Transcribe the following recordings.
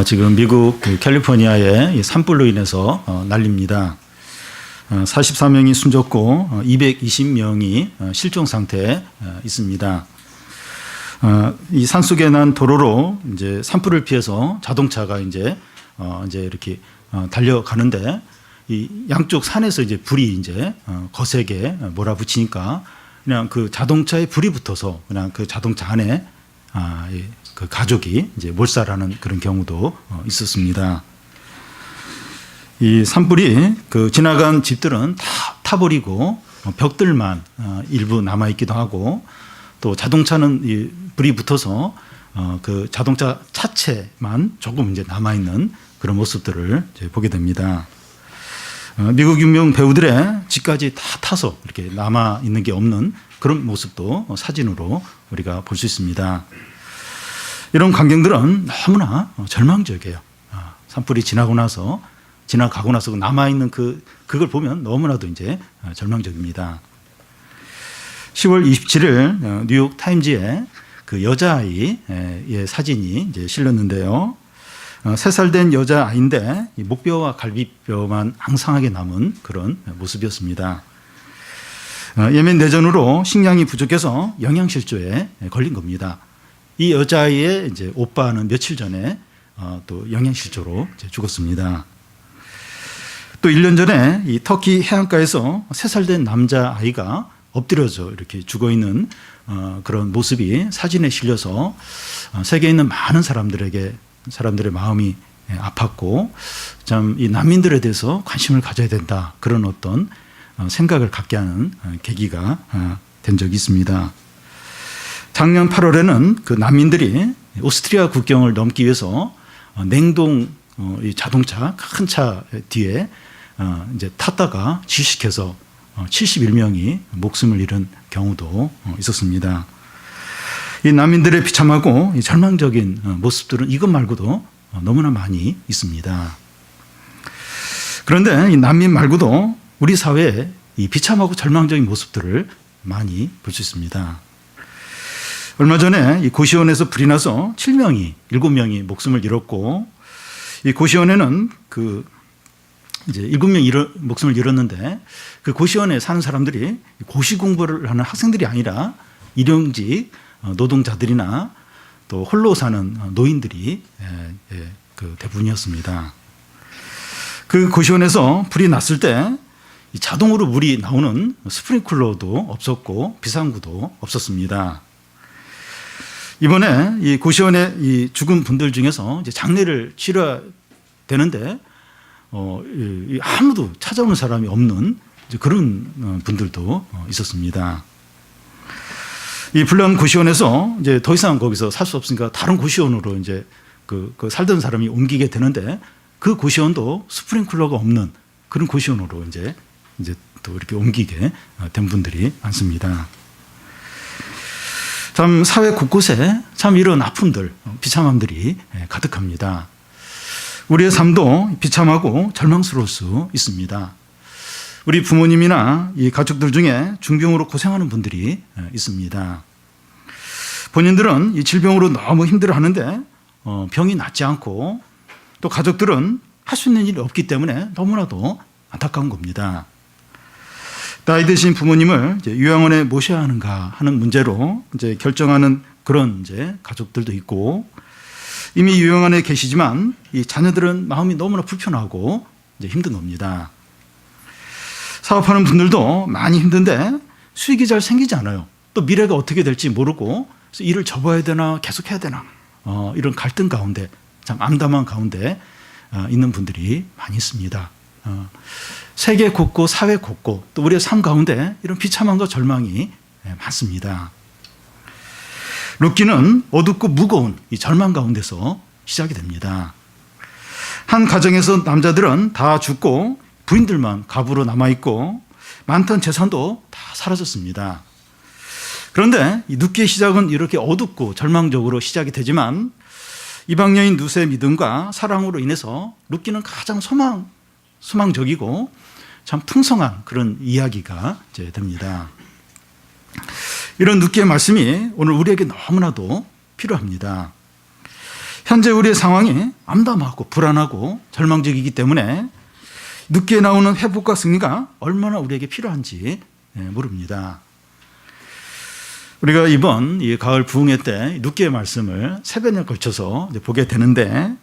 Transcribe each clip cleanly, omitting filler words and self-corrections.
지금 미국 캘리포니아의 산불로 인해서 난립니다. 44명이 숨졌고 220명이 실종 상태에 있습니다. 이 산속에 난 도로로 이제 산불을 피해서 자동차가 이제 이렇게 달려가는데 이 양쪽 산에서 이제 불이 이제 거세게 몰아붙이니까 그냥 그 자동차에 불이 붙어서 그냥 그 자동차 안에 그 가족이 이제 몰살하는 그런 경우도 있었습니다. 이 산불이 그 지나간 집들은 다 타버리고 벽들만 일부 남아 있기도 하고 또 자동차는 이 불이 붙어서 그 자동차 차체만 조금 이제 남아 있는 그런 모습들을 이제 보게 됩니다. 미국 유명 배우들의 집까지 다 타서 이렇게 남아 있는 게 없는 그런 모습도 사진으로 우리가 볼 수 있습니다. 이런 광경들은 너무나 절망적이에요. 산불이 지나가고 나서 남아 있는 그걸 보면 너무나도 이제 절망적입니다. 10월 27일 뉴욕 타임즈에 그 여자아이의 사진이 이제 실렸는데요. 3살 된 여자아이인데 목뼈와 갈비뼈만 앙상하게 남은 그런 모습이었습니다. 예멘 내전으로 식량이 부족해서 영양실조에 걸린 겁니다. 이 여자아이의 이제 오빠는 며칠 전에 또 영양실조로 죽었습니다. 또 1년 전에 이 터키 해안가에서 3살 된 남자아이가 엎드려져 이렇게 죽어 있는 그런 모습이 사진에 실려서 세계에 있는 많은 사람들의 마음이 아팠고 참 이 난민들에 대해서 관심을 가져야 된다 그런 어떤 생각을 갖게 하는 계기가 된 적이 있습니다. 작년 8월에는 그 난민들이 오스트리아 국경을 넘기 위해서 냉동 이 자동차 큰 차 뒤에 이제 탔다가 질식해서 71명이 목숨을 잃은 경우도 있었습니다. 이 난민들의 비참하고 이 절망적인 모습들은 이것 말고도 너무나 많이 있습니다. 그런데 이 난민 말고도 우리 사회에 이 비참하고 절망적인 모습들을 많이 볼 수 있습니다. 얼마 전에 이 고시원에서 불이 나서 7명이 목숨을 잃었고 이 고시원에는 그 이제 7명이 목숨을 잃었는데 그 고시원에 사는 사람들이 고시 공부를 하는 학생들이 아니라 일용직 노동자들이나 또 홀로 사는 노인들이 그 대부분이었습니다. 그 고시원에서 불이 났을 때 자동으로 물이 나오는 스프링클러도 없었고 비상구도 없었습니다. 이번에 이 고시원에 이 죽은 분들 중에서 이제 장례를 치러야 되는데 아무도 찾아오는 사람이 없는 그런 분들도 있었습니다. 이 불난 고시원에서 이제 더 이상 거기서 살 수 없으니까 다른 고시원으로 이제 그 살던 사람이 옮기게 되는데 그 고시원도 스프링클러가 없는 그런 고시원으로 이제 또 이렇게 옮기게 된 분들이 많습니다. 참 사회 곳곳에 참 이런 아픔들, 비참함들이 가득합니다. 우리의 삶도 비참하고 절망스러울 수 있습니다. 우리 부모님이나 이 가족들 중에 중병으로 고생하는 분들이 있습니다. 본인들은 이 질병으로 너무 힘들어하는데 병이 낫지 않고 또 가족들은 할 수 있는 일이 없기 때문에 너무나도 안타까운 겁니다. 나이 드신 부모님을 이제 요양원에 모셔야 하는가 하는 문제로 이제 결정하는 그런 이제 가족들도 있고 이미 요양원에 계시지만 이 자녀들은 마음이 너무나 불편하고 이제 힘든 겁니다. 사업하는 분들도 많이 힘든데 수익이 잘 생기지 않아요. 또 미래가 어떻게 될지 모르고 그래서 일을 접어야 되나 계속해야 되나 이런 갈등 가운데 참 암담한 가운데 있는 분들이 많이 있습니다. 세계 곳곳 사회 곳곳 또 우리의 삶 가운데 이런 비참함과 절망이 많습니다. 룻기는 어둡고 무거운 이 절망 가운데서 시작이 됩니다. 한 가정에서 남자들은 다 죽고 부인들만 가부로 남아있고 많던 재산도 다 사라졌습니다. 그런데 이 룻기의 시작은 이렇게 어둡고 절망적으로 시작이 되지만 이방여인 룻의 믿음과 사랑으로 인해서 룻기는 가장 소망적이고 참 풍성한 그런 이야기가 이제 됩니다. 이런 룻기의 말씀이 오늘 우리에게 너무나도 필요합니다. 현재 우리의 상황이 암담하고 불안하고 절망적이기 때문에 늦게 나오는 회복과 승리가 얼마나 우리에게 필요한지 모릅니다. 우리가 이번 이 가을 부흥회 때 룻기의 말씀을 3번에 걸쳐서 보게 되는데,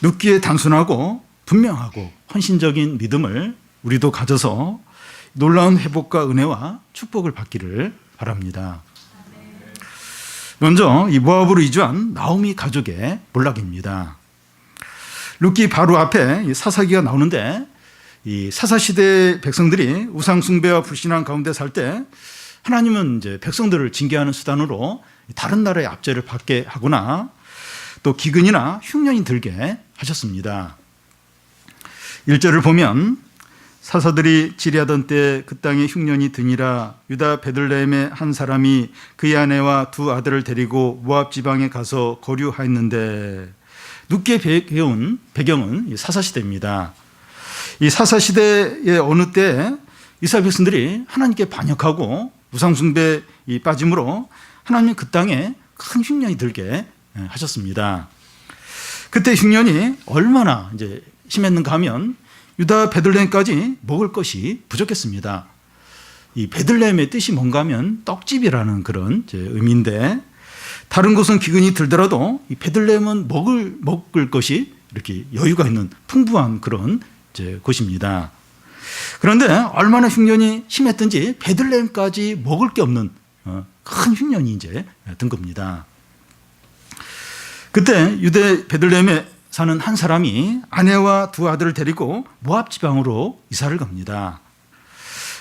룻기의 단순하고 분명하고 헌신적인 믿음을 우리도 가져서 놀라운 회복과 은혜와 축복을 받기를 바랍니다. 먼저 이 모압으로 이주한 나오미 가족의 몰락입니다. 룻기 바로 앞에 사사기가 나오는데, 이 사사시대 백성들이 우상숭배와 불신앙 가운데 살 때 하나님은 이제 백성들을 징계하는 수단으로 다른 나라의 압제를 받게 하거나 또 기근이나 흉년이 들게 하셨습니다. 1절을 보면 사사들이 지리하던 때 그 땅에 흉년이 드니라. 유다 베들레헴의 한 사람이 그의 아내와 2 아들을 데리고 모압 지방에 가서 거류하였는데, 룻기의 배경은 사사시대입니다. 이 사사시대의 어느 때 이스라엘 백성들이 하나님께 반역하고 우상숭배에 빠짐으로 하나님은 그 땅에 큰 흉년이 들게 하셨습니다. 그때 흉년이 얼마나 이제 심했는가 하면 유다 베들레헴까지 먹을 것이 부족했습니다. 이 베들레헴의 뜻이 뭔가 하면 떡집이라는 그런 의미인데, 다른 곳은 기근이 들더라도 이 베들레헴은 먹을 것이 이렇게 여유가 있는 풍부한 그런 곳입니다. 그런데 얼마나 흉년이 심했든지 베들레헴까지 먹을 게 없는 큰 흉년이 이제 든 겁니다. 그때 유대 베들레헴에 사는 한 사람이 아내와 2 아들을 데리고 모압 지방으로 이사를 갑니다.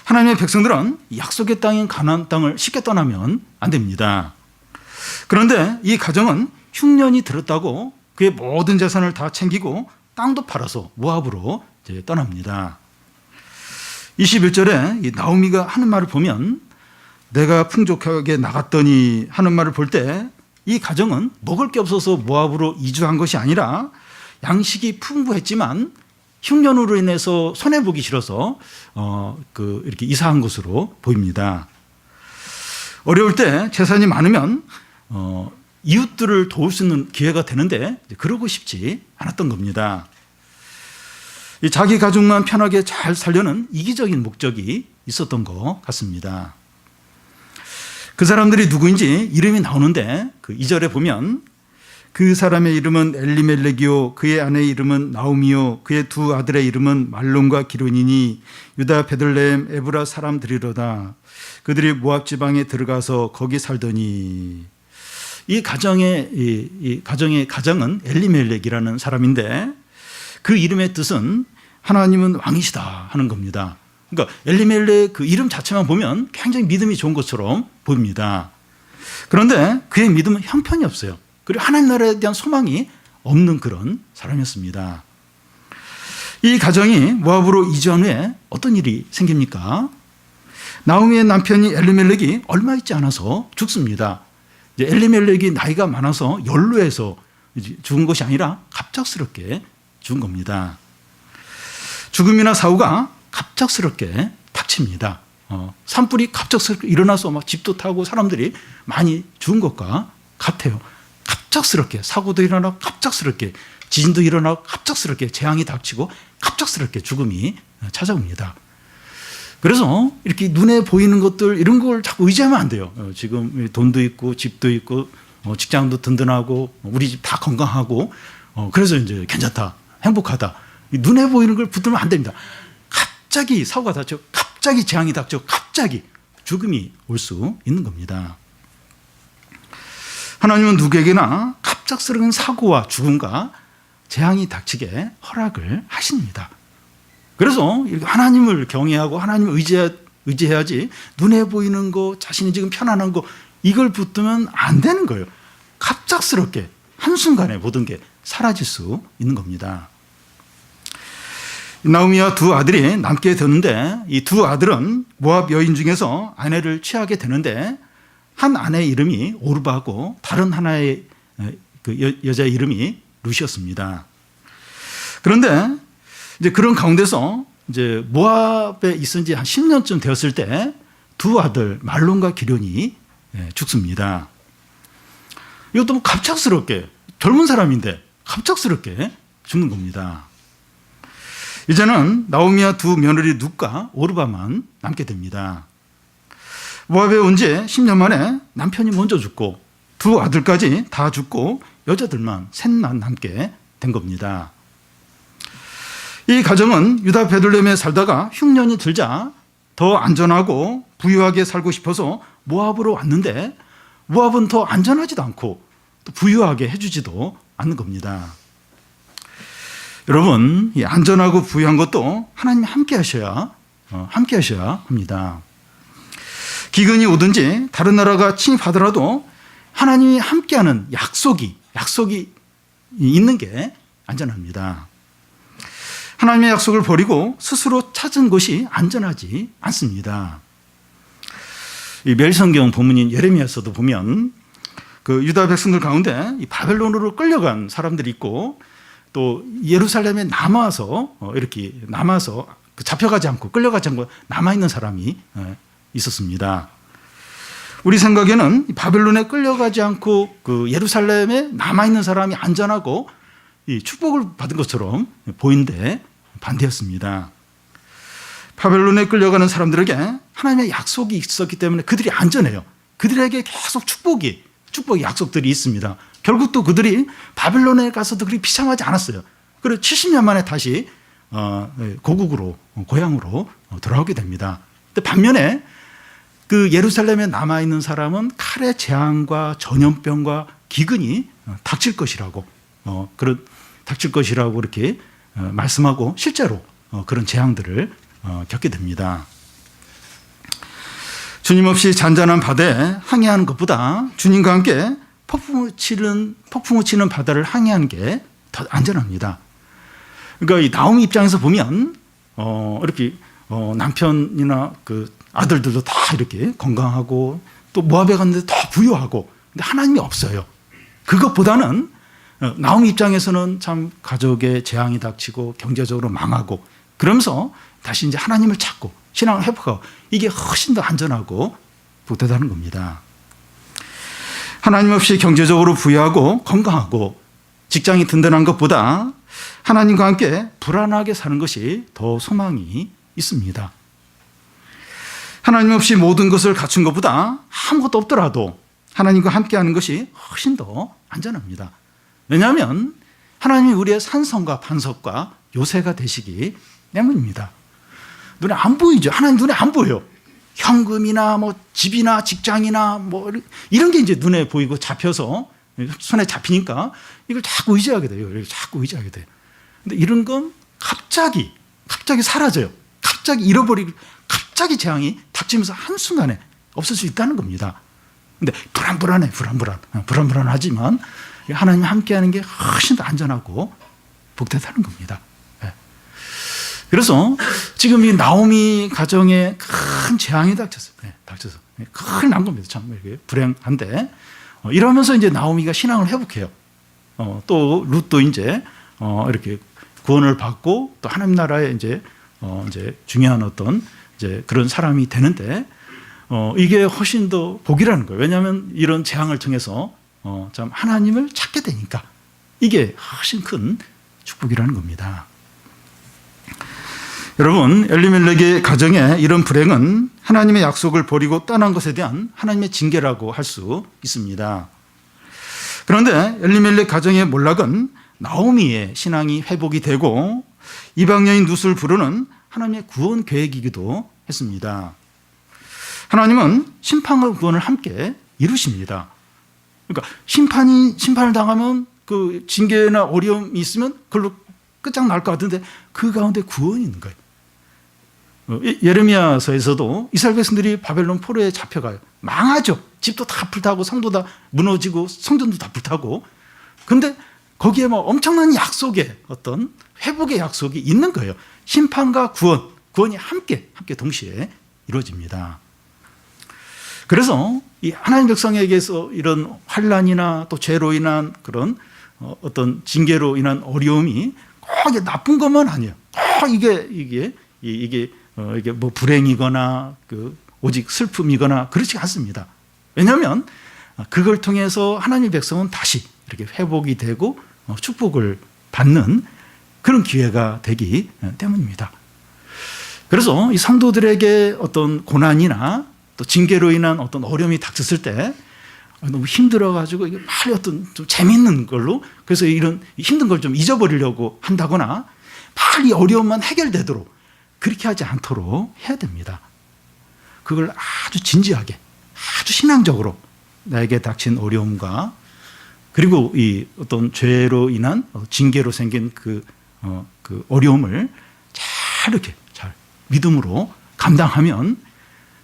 하나님의 백성들은 약속의 땅인 가나안 땅을 쉽게 떠나면 안 됩니다. 그런데 이 가정은 흉년이 들었다고 그의 모든 재산을 다 챙기고 땅도 팔아서 모압으로 떠납니다. 21절에 이 나오미가 하는 말을 보면, 내가 풍족하게 나갔더니 하는 말을 볼 때 이 가정은 먹을 게 없어서 모압으로 이주한 것이 아니라 양식이 풍부했지만 흉년으로 인해서 손해보기 싫어서 이렇게 이사한 것으로 보입니다. 어려울 때 재산이 많으면 이웃들을 도울 수 있는 기회가 되는데 그러고 싶지 않았던 겁니다. 자기 가족만 편하게 잘 살려는 이기적인 목적이 있었던 것 같습니다. 그 사람들이 누구인지 이름이 나오는데 그 2절에 보면, 그 사람의 이름은 엘리멜렉이요 그의 아내의 이름은 나오미요 그의 2 아들의 이름은 말론과 기론이니 유다 베들레헴 에브라 사람들이로다. 그들이 모압 지방에 들어가서 거기 살더니. 이 가정의 가정은 엘리멜렉이라는 사람인데, 그 이름의 뜻은 하나님은 왕이시다 하는 겁니다. 그러니까 엘리멜렉 그 이름 자체만 보면 굉장히 믿음이 좋은 것처럼 보입니다. 그런데 그의 믿음은 형편이 없어요. 그리고 하나님 나라에 대한 소망이 없는 그런 사람이었습니다. 이 가정이 모압으로 이주한 후에 어떤 일이 생깁니까? 나오미의 남편이 엘리멜렉이 얼마 있지 않아서 죽습니다. 이제 엘리멜렉이 나이가 많아서 연로해서 죽은 것이 아니라 갑작스럽게 죽은 겁니다. 죽음이나 사고가 갑작스럽게 닥칩니다. 산불이 갑작스럽게 일어나서 막 집도 타고 사람들이 많이 죽은 것과 같아요. 갑작스럽게 사고도 일어나고 갑작스럽게 지진도 일어나고 갑작스럽게 재앙이 닥치고 갑작스럽게 죽음이 찾아옵니다. 그래서 이렇게 눈에 보이는 것들 이런 걸 자꾸 의지하면 안 돼요. 지금 돈도 있고 집도 있고 직장도 든든하고 우리 집 다 건강하고 그래서 이제 괜찮다, 행복하다. 눈에 보이는 걸 붙들면 안 됩니다. 갑자기 사고가 닥쳐, 갑자기 재앙이 닥쳐, 갑자기 죽음이 올 수 있는 겁니다. 하나님은 누구에게나 갑작스러운 사고와 죽음과 재앙이 닥치게 허락을 하십니다. 그래서 하나님을 경외하고 하나님을 의지해야지 눈에 보이는 거, 자신이 지금 편안한 거 이걸 붙들면 안 되는 거예요. 갑작스럽게 한순간에 모든 게 사라질 수 있는 겁니다. 나오미와 2 아들이 남게 되는데, 이 2 아들은 모압 여인 중에서 아내를 취하게 되는데, 한 아내의 이름이 오르바고 다른 하나의 그 여자의 이름이 루시였습니다. 그런데 이제 그런 가운데서 이제 모압에 있은 지 한 10년쯤 되었을 때 2 아들 말론과 기련이 죽습니다. 이것도 갑작스럽게 젊은 사람인데 갑작스럽게 죽는 겁니다. 이제는 나오미와 두 며느리 룻과 오르바만 남게 됩니다. 모압에 온 지 10년 만에 남편이 먼저 죽고 두 아들까지 다 죽고 여자들만 셋만 남게 된 겁니다. 이 가정은 유다 베들레헴에 살다가 흉년이 들자 더 안전하고 부유하게 살고 싶어서 모압으로 왔는데 모압은 더 안전하지도 않고 또 부유하게 해주지도 않는 겁니다. 여러분, 이 안전하고 부유한 것도 하나님이 함께 하셔야 합니다. 기근이 오든지 다른 나라가 침입하더라도 하나님이 함께하는 약속이 있는 게 안전합니다. 하나님의 약속을 버리고 스스로 찾은 것이 안전하지 않습니다. 이 멜성경 본문인 예레미야서도 보면 그 유다 백성들 가운데 이 바벨론으로 끌려간 사람들이 있고 또 예루살렘에 남아서 잡혀가지 않고 끌려가지 않고 남아있는 사람이 있었습니다. 우리 생각에는 바벨론에 끌려가지 않고 그 예루살렘에 남아있는 사람이 안전하고 이 축복을 받은 것처럼 보이는데 반대였습니다. 바벨론에 끌려가는 사람들에게 하나님의 약속이 있었기 때문에 그들이 안전해요. 그들에게 계속 축복의 약속들이 있습니다. 결국 또 그들이 바벨론에 가서도 그리 비참하지 않았어요. 그리고 70년 만에 다시 고향으로 돌아오게 됩니다. 근데 반면에 그 예루살렘에 남아있는 사람은 칼의 재앙과 전염병과 기근이 닥칠 것이라고 이렇게 말씀하고 실제로 그런 재앙들을 겪게 됩니다. 주님 없이 잔잔한 바다에 항해하는 것보다 주님과 함께 폭풍우 치는 바다를 항해하는 게 더 안전합니다. 그러니까 이 나오미 입장에서 보면 이렇게 남편이나 그 아들들도 다 이렇게 건강하고 또 모압에 갔는데 더 부유하고 근데 하나님이 없어요. 그것보다는 나오미 입장에서는 참 가족의 재앙이 닥치고 경제적으로 망하고 그러면서 다시 이제 하나님을 찾고 신앙을 회복하고 이게 훨씬 더 안전하고 복되다는 겁니다. 하나님 없이 경제적으로 부유하고 건강하고 직장이 든든한 것보다 하나님과 함께 불안하게 사는 것이 더 소망이 있습니다. 하나님 없이 모든 것을 갖춘 것보다 아무것도 없더라도 하나님과 함께하는 것이 훨씬 더 안전합니다. 왜냐하면 하나님이 우리의 산성과 반석과 요새가 되시기 때문입니다. 눈에 안 보이죠. 하나님 눈에 안 보여요. 현금이나 뭐 집이나 직장이나 뭐 이런 게 이제 눈에 보이고 잡혀서 손에 잡히니까 이걸 자꾸 의지하게 돼요. 자꾸 의지하게 돼요. 근데 이런 건 갑자기 사라져요. 갑자기 잃어버리고 갑자기 재앙이 닥치면서 한순간에 없을 수 있다는 겁니다. 근데 불안하지만 하나님 함께하는 게 훨씬 더 안전하고 복되다는 겁니다. 그래서 지금 이 나오미 가정에 큰 재앙이 닥쳐서 큰일 난 겁니다. 참 이렇게 불행한데 이러면서 이제 나오미가 신앙을 회복해요. 또 룻도 이제 이렇게 구원을 받고 또 하나님 나라에 이제 중요한 어떤 이제 그런 사람이 되는데 이게 훨씬 더 복이라는 거예요. 왜냐하면 이런 재앙을 통해서 참 하나님을 찾게 되니까 이게 훨씬 큰 축복이라는 겁니다. 여러분, 엘리멜렉의 가정에 이런 불행은 하나님의 약속을 버리고 떠난 것에 대한 하나님의 징계라고 할 수 있습니다. 그런데 엘리멜렉 가정의 몰락은 나오미의 신앙이 회복이 되고 이방 여인 룻을 부르는 하나님의 구원 계획이기도 했습니다. 하나님은 심판과 구원을 함께 이루십니다. 그러니까 심판을 당하면 그 징계나 어려움이 있으면 그걸로 끝장날 것 같은데 그 가운데 구원이 있는 거예요. 예레미야서에서도 이스라엘 백성들이 바벨론 포로에 잡혀가요. 망하죠. 집도 다 불타고 성도 다 무너지고 성전도 다 불타고. 그런데 거기에 뭐 엄청난 약속의 어떤 회복의 약속이 있는 거예요. 심판과 구원이 함께 동시에 이루어집니다. 그래서 이 하나님 백성에게서 이런 환난이나 또 죄로 인한 그런 어떤 징계로 인한 어려움이 꼭 나쁜 것만 아니에요. 꼭 이게 뭐 불행이거나 오직 슬픔이거나 그렇지 않습니다. 왜냐하면 그걸 통해서 하나님의 백성은 다시 이렇게 회복이 되고 축복을 받는 그런 기회가 되기 때문입니다. 그래서 이 성도들에게 어떤 고난이나 또 징계로 인한 어떤 어려움이 닥쳤을 때 너무 힘들어가지고 이게 빨리 어떤 좀 재밌는 걸로, 그래서 이런 힘든 걸 좀 잊어버리려고 한다거나 빨리 어려움만 해결되도록 그렇게 하지 않도록 해야 됩니다. 그걸 아주 진지하게, 아주 신앙적으로 나에게 닥친 어려움과 그리고 이 어떤 죄로 인한 징계로 생긴 그 어려움을 잘 이렇게 잘 믿음으로 감당하면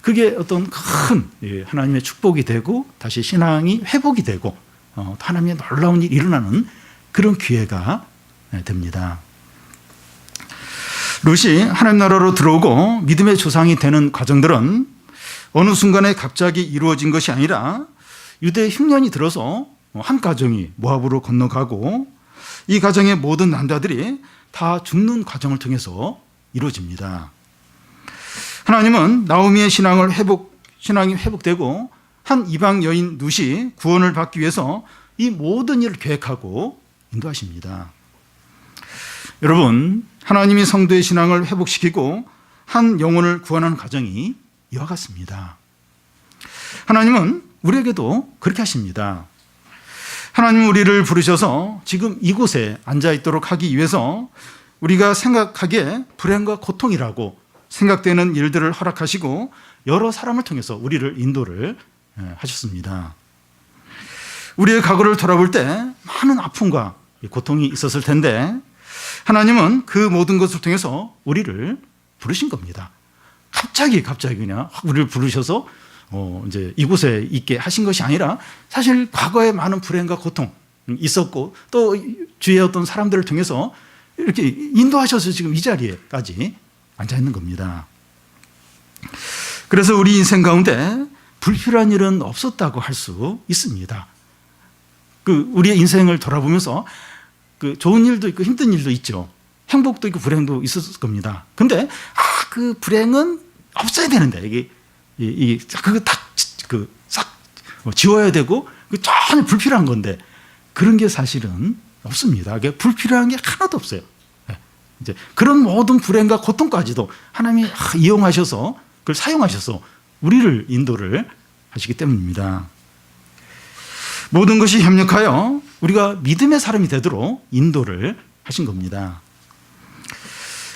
그게 어떤 큰 하나님의 축복이 되고 다시 신앙이 회복이 되고 하나님의 놀라운 일이 일어나는 그런 기회가 됩니다. 룻이 하나님 나라로 들어오고 믿음의 조상이 되는 과정들은 어느 순간에 갑자기 이루어진 것이 아니라 유대 흉년이 들어서 한 가정이 모압으로 건너가고 이 가정의 모든 남자들이 다 죽는 과정을 통해서 이루어집니다. 하나님은 나오미의 신앙이 회복되고 한 이방 여인 룻이 구원을 받기 위해서 이 모든 일을 계획하고 인도하십니다. 여러분, 하나님이 성도의 신앙을 회복시키고 한 영혼을 구원하는 과정이 이와 같습니다. 하나님은 우리에게도 그렇게 하십니다. 하나님은 우리를 부르셔서 지금 이곳에 앉아있도록 하기 위해서 우리가 생각하기에 불행과 고통이라고 생각되는 일들을 허락하시고 여러 사람을 통해서 우리를 인도를 하셨습니다. 우리의 과거를 돌아볼 때 많은 아픔과 고통이 있었을 텐데 하나님은 그 모든 것을 통해서 우리를 부르신 겁니다. 갑자기 그냥 우리를 부르셔서 이제 이곳에 있게 하신 것이 아니라 사실 과거에 많은 불행과 고통 있었고 또 주위의 어떤 사람들을 통해서 이렇게 인도하셔서 지금 이 자리에까지 앉아 있는 겁니다. 그래서 우리 인생 가운데 불필요한 일은 없었다고 할 수 있습니다. 우리의 인생을 돌아보면서 좋은 일도 있고 힘든 일도 있죠. 행복도 있고 불행도 있었을 겁니다. 근데 그 불행은 없어야 되는데 그거 싹 지워야 되고 전혀 불필요한 건데 그런 게 사실은 없습니다. 불필요한 게 하나도 없어요. 이제 그런 모든 불행과 고통까지도 하나님이 이용하셔서 그걸 사용하셔서 우리를 인도를 하시기 때문입니다. 모든 것이 협력하여 우리가 믿음의 사람이 되도록 인도를 하신 겁니다.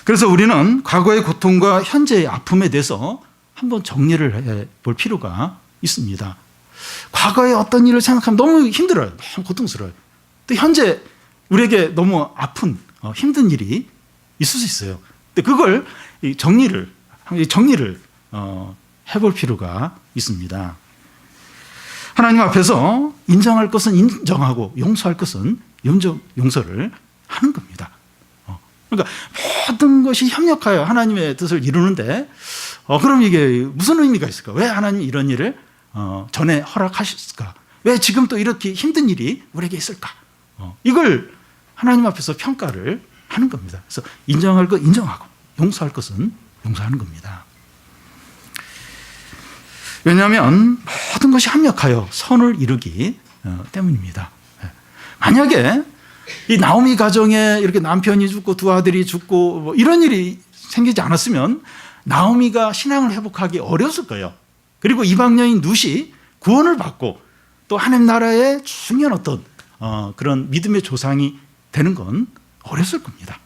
그래서 우리는 과거의 고통과 현재의 아픔에 대해서 한번 정리를 해볼 필요가 있습니다. 과거의 어떤 일을 생각하면 너무 힘들어요. 너무 고통스러워요. 또 현재 우리에게 너무 아픈 힘든 일이 있을 수 있어요. 근데 그걸 정리를 해볼 필요가 있습니다. 하나님 앞에서 인정할 것은 인정하고 용서할 것은 용서를 하는 겁니다. 그러니까 모든 것이 협력하여 하나님의 뜻을 이루는데 그럼 이게 무슨 의미가 있을까? 왜 하나님이 이런 일을 전에 허락하셨을까? 왜 지금 또 이렇게 힘든 일이 우리에게 있을까? 이걸 하나님 앞에서 평가를 하는 겁니다. 그래서 인정할 것 인정하고 용서할 것은 용서하는 겁니다. 왜냐하면 모든 것이 합력하여 선을 이루기 때문입니다. 만약에 이 나오미 가정에 이렇게 남편이 죽고 두 아들이 죽고 뭐 이런 일이 생기지 않았으면 나오미가 신앙을 회복하기 어려웠을 거예요. 그리고 이방 여인 룻이 구원을 받고 또 하나님 나라의 중요한 어떤 그런 믿음의 조상이 되는 건 어렸을 겁니다.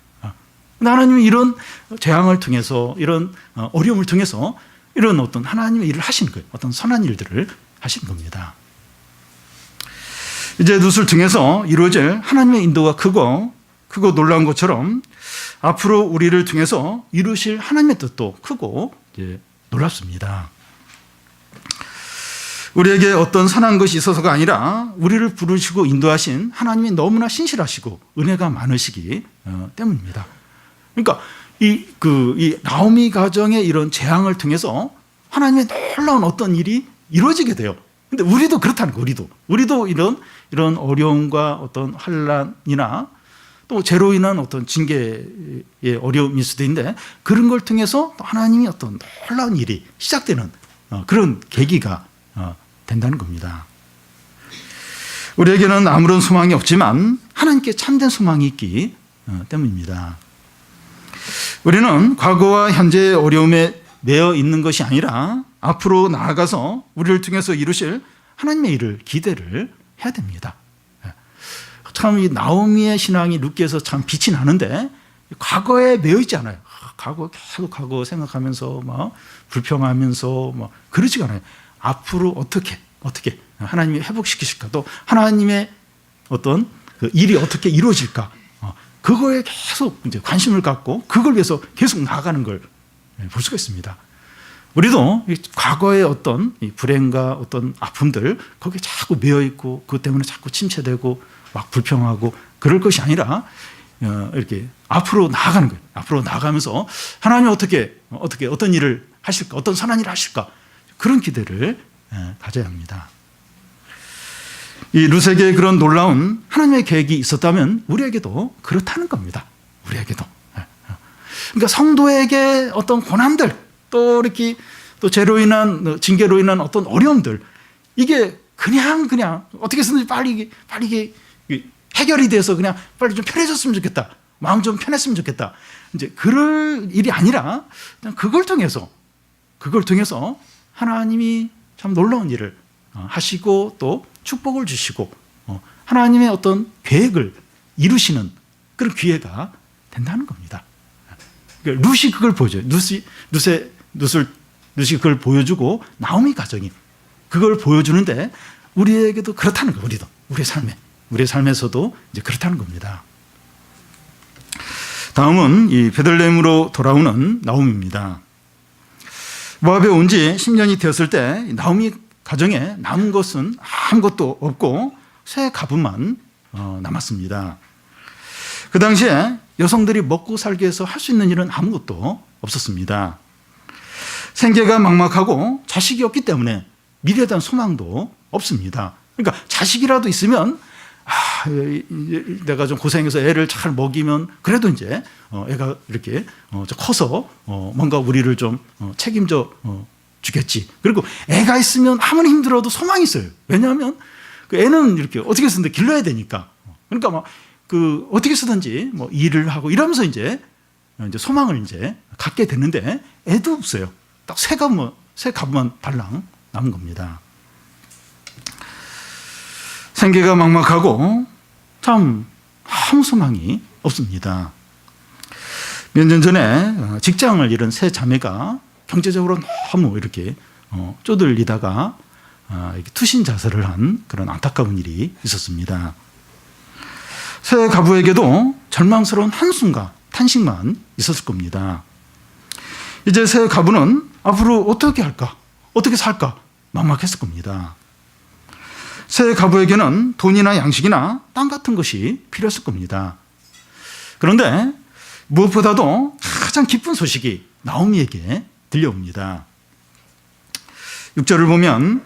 하나님이 이런 재앙을 통해서 이런 어려움을 통해서 이런 어떤 하나님의 일을 하시는 거예요. 어떤 선한 일들을 하시는 겁니다. 이제 룻을 통해서 이루어질 하나님의 인도가 크고 놀라운 것처럼 앞으로 우리를 통해서 이루실 하나님의 뜻도 크고 놀랍습니다. 우리에게 어떤 선한 것이 있어서가 아니라 우리를 부르시고 인도하신 하나님이 너무나 신실하시고 은혜가 많으시기 때문입니다. 그러니까 이 나오미 가정의 이런 재앙을 통해서 하나님의 놀라운 어떤 일이 이루어지게 돼요. 근데 우리도 그렇다는 거예요. 우리도 이런 어려움과 어떤 환난이나 또 죄로 인한 어떤 징계의 어려움일 수도 있는데 그런 걸 통해서 또 하나님이 어떤 놀라운 일이 시작되는 그런 계기가 된다는 겁니다. 우리에게는 아무런 소망이 없지만 하나님께 참된 소망이 있기 때문입니다. 우리는 과거와 현재의 어려움에 매여 있는 것이 아니라 앞으로 나아가서 우리를 통해서 이루실 하나님의 일을 기대를 해야 됩니다. 참 이 나오미의 신앙이 룻기에서 참 빛이 나는데 과거에 매여 있지 않아요. 계속 과거 생각하면서 막 불평하면서 막 그러지가 않아요. 앞으로 어떻게 하나님이 회복시키실까, 또 하나님의 어떤 그 일이 어떻게 이루어질까, 그거에 계속 이제 관심을 갖고 그걸 위해서 계속 나아가는 걸 볼 수가 있습니다. 우리도 과거의 어떤 불행과 어떤 아픔들 거기에 자꾸 매여 있고 그것 때문에 자꾸 침체되고 막 불평하고 그럴 것이 아니라 이렇게 앞으로 나아가는 거예요. 앞으로 나아가면서 하나님이 어떻게 어떤 일을 하실까, 어떤 선한 일을 하실까, 그런 기대를 가져야 합니다. 이 룻에게 그런 놀라운 하나님의 계획이 있었다면 우리에게도 그렇다는 겁니다. 우리에게도. 그러니까 성도에게 어떤 고난들, 또 이렇게 또 죄로 인한 징계로 인한 어떤 어려움들, 이게 그냥 어떻게 해서든지 빨리 이게 해결이 돼서 그냥 빨리 좀 편해졌으면 좋겠다, 마음 좀 편했으면 좋겠다, 이제 그럴 일이 아니라 그냥 그걸 통해서 하나님이 참 놀라운 일을 하시고 또 축복을 주시고 하나님의 어떤 계획을 이루시는 그런 기회가 된다는 겁니다. 그러니까 룻이 그걸 보여줘요. 룻이 그걸 보여주고 나오미 가정이 그걸 보여주는데 우리에게도 그렇다는 거예요. 우리도 우리의 삶에서도 이제 그렇다는 겁니다. 다음은 이 베들레헴으로 돌아오는 나오미입니다. 모압에 온 지 10년이 되었을 때 나오미 가정에 남은 것은 아무것도 없고 새 가부만 남았습니다. 그 당시에 여성들이 먹고 살기 위해서 할 수 있는 일은 아무것도 없었습니다. 생계가 막막하고 자식이 없기 때문에 미래에 대한 소망도 없습니다. 그러니까 자식이라도 있으면 내가 좀 고생해서 애를 잘 먹이면 그래도 이제 애가 이렇게 커서 뭔가 우리를 좀 책임져 주겠지. 그리고 애가 있으면 아무리 힘들어도 소망이 있어요. 왜냐하면 그 애는 이렇게 어떻게 해서든 길러야 되니까. 그러니까 막 그 어떻게 쓰든지 뭐 일을 하고 이러면서 이제 소망을 이제 갖게 되는데 애도 없어요. 딱 새 가부만 달랑 남은 겁니다. 생계가 막막하고 참 아무 소망이 없습니다. 몇 년 전에 직장을 잃은 세 자매가 경제적으로 너무 이렇게 쪼들리다가 투신 자살을 한 그런 안타까운 일이 있었습니다. 새 가부에게도 절망스러운 한숨과 탄식만 있었을 겁니다. 이제 새 가부는 앞으로 어떻게 할까, 어떻게 살까 막막했을 겁니다. 새 가부에게는 돈이나 양식이나 땅 같은 것이 필요했을 겁니다. 그런데 무엇보다도 가장 기쁜 소식이 나오미에게 들려옵니다. 6절을 보면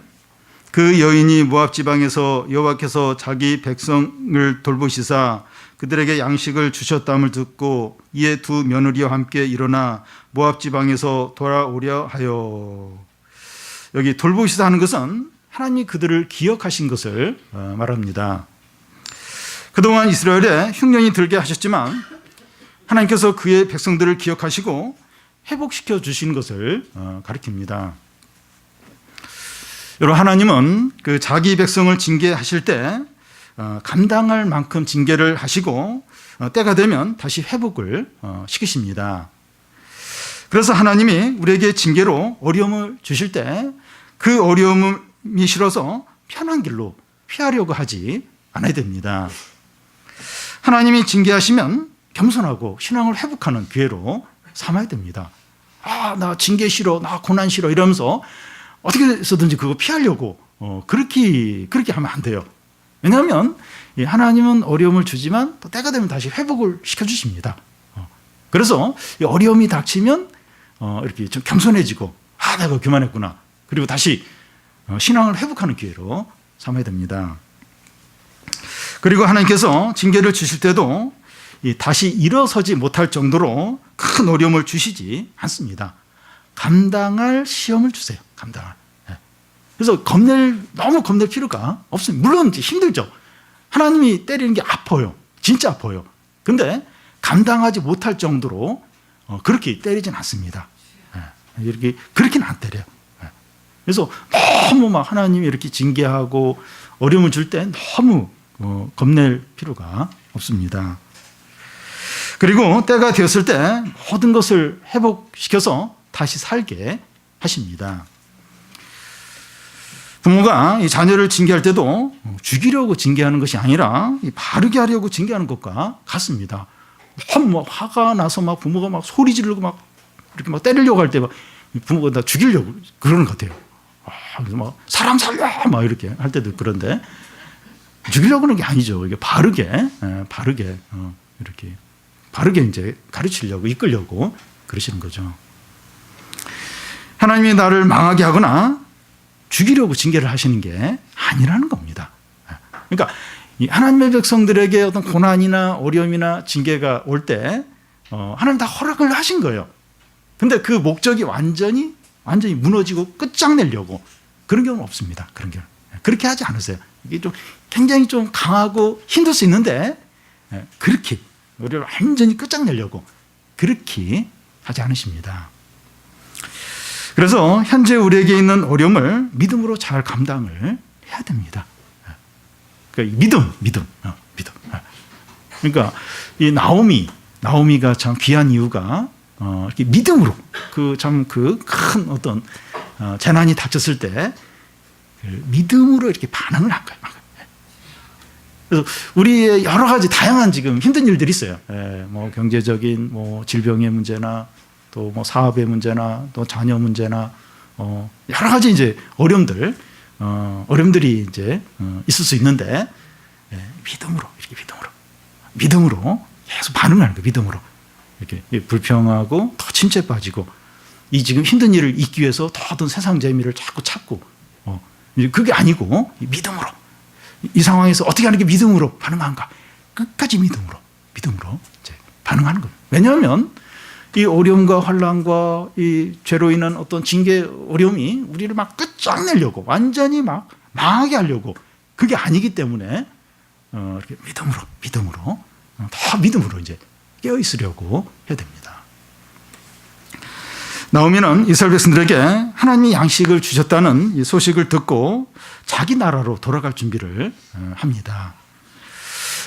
그 여인이 모압 지방에서 여호와께서 자기 백성을 돌보시사 그들에게 양식을 주셨다함을 듣고 이에 두 며느리와 함께 일어나 모압 지방에서 돌아오려 하여. 여기 돌보시사 하는 것은 하나님이 그들을 기억하신 것을 말합니다. 그동안 이스라엘에 흉년이 들게 하셨지만 하나님께서 그의 백성들을 기억하시고 회복시켜 주신 것을 가리킵니다. 여러분, 하나님은 그 자기 백성을 징계하실 때 감당할 만큼 징계를 하시고 때가 되면 다시 회복을 시키십니다. 그래서 하나님이 우리에게 징계로 어려움을 주실 때 그 어려움이 싫어서 편한 길로 피하려고 하지 않아야 됩니다. 하나님이 징계하시면 겸손하고 신앙을 회복하는 기회로 삼아야 됩니다. 나 징계 싫어, 나 고난 싫어 이러면서 어떻게 해서든지 그거 피하려고 그렇게 하면 안 돼요. 왜냐하면 하나님은 어려움을 주지만 또 때가 되면 다시 회복을 시켜주십니다. 그래서 어려움이 닥치면 이렇게 좀 겸손해지고 내가 그만했구나. 그리고 다시 신앙을 회복하는 기회로 삼아야 됩니다. 그리고 하나님께서 징계를 주실 때도 다시 일어서지 못할 정도로 큰 어려움을 주시지 않습니다. 감당할 시험을 주세요. 감당할. 그래서 너무 겁낼 필요가 없습니다. 물론 힘들죠. 하나님이 때리는 게 아파요. 진짜 아파요. 근데 감당하지 못할 정도로 그렇게 때리진 않습니다. 이렇게 그렇게는 안 때려요. 그래서 너무 막 하나님이 이렇게 징계하고 어려움을 줄 때 너무 겁낼 필요가 없습니다. 그리고 때가 되었을 때 모든 것을 회복시켜서 다시 살게 하십니다. 부모가 이 자녀를 징계할 때도 죽이려고 징계하는 것이 아니라 바르게 하려고 징계하는 것과 같습니다. 막 화가 나서 막 부모가 막 소리 지르고 막 이렇게 막 때리려고 할 때 막 부모가 다 죽이려고 그러는 것 같아요. 그래서 막 사람 살려 막 이렇게 할 때도 그런데 죽이려고 하는 게 아니죠. 이게 바르게 이렇게 바르게 이제 가르치려고 이끌려고 그러시는 거죠. 하나님이 나를 망하게 하거나 죽이려고 징계를 하시는 게 아니라는 겁니다. 그러니까 이 하나님의 백성들에게 어떤 고난이나 어려움이나 징계가 올 때 하나님 다 허락을 하신 거예요. 근데 그 목적이 완전히 무너지고 끝장내려고 그런 경우는 없습니다. 그런 경우 그렇게 하지 않으세요. 이게 좀 굉장히 좀 강하고 힘들 수 있는데 그렇게 우리를 완전히 끝장내려고 그렇게 하지 않으십니다. 그래서 현재 우리에게 있는 어려움을 믿음으로 잘 감당을 해야 됩니다. 그러니까 믿음. 그러니까 이 나오미가 참 귀한 이유가 이렇게 믿음으로 그 큰 어떤 재난이 닥쳤을 때 믿음으로 이렇게 반응을 한 거예요. 그래서 우리의 여러 가지 다양한 지금 힘든 일들이 있어요. 뭐 경제적인 뭐 질병의 문제나 또 뭐 사업의 문제나 또 자녀 문제나 여러 가지 이제 어려움들이 이제 있을 수 있는데 믿음으로 계속 반응하는 거예요. 믿음으로 이렇게 불평하고 더 침체에 빠지고 이 지금 힘든 일을 잊기 위해서 더 어떤 세상 재미를 자꾸 찾고 그게 아니고 믿음으로 이 상황에서 어떻게 하는 게 믿음으로 반응하는가 끝까지 믿음으로 이제 반응하는 거예요. 왜냐하면 이 어려움과 환난과 이 죄로 인한 어떤 징계 어려움이 우리를 막 끝장내려고 완전히 막 망하게 하려고 그게 아니기 때문에 이렇게 믿음으로 더 믿음으로 이제 깨어 있으려고 해야 됩니다. 나오미는 이스라엘 백성들에게 하나님이 양식을 주셨다는 이 소식을 듣고 자기 나라로 돌아갈 준비를 합니다.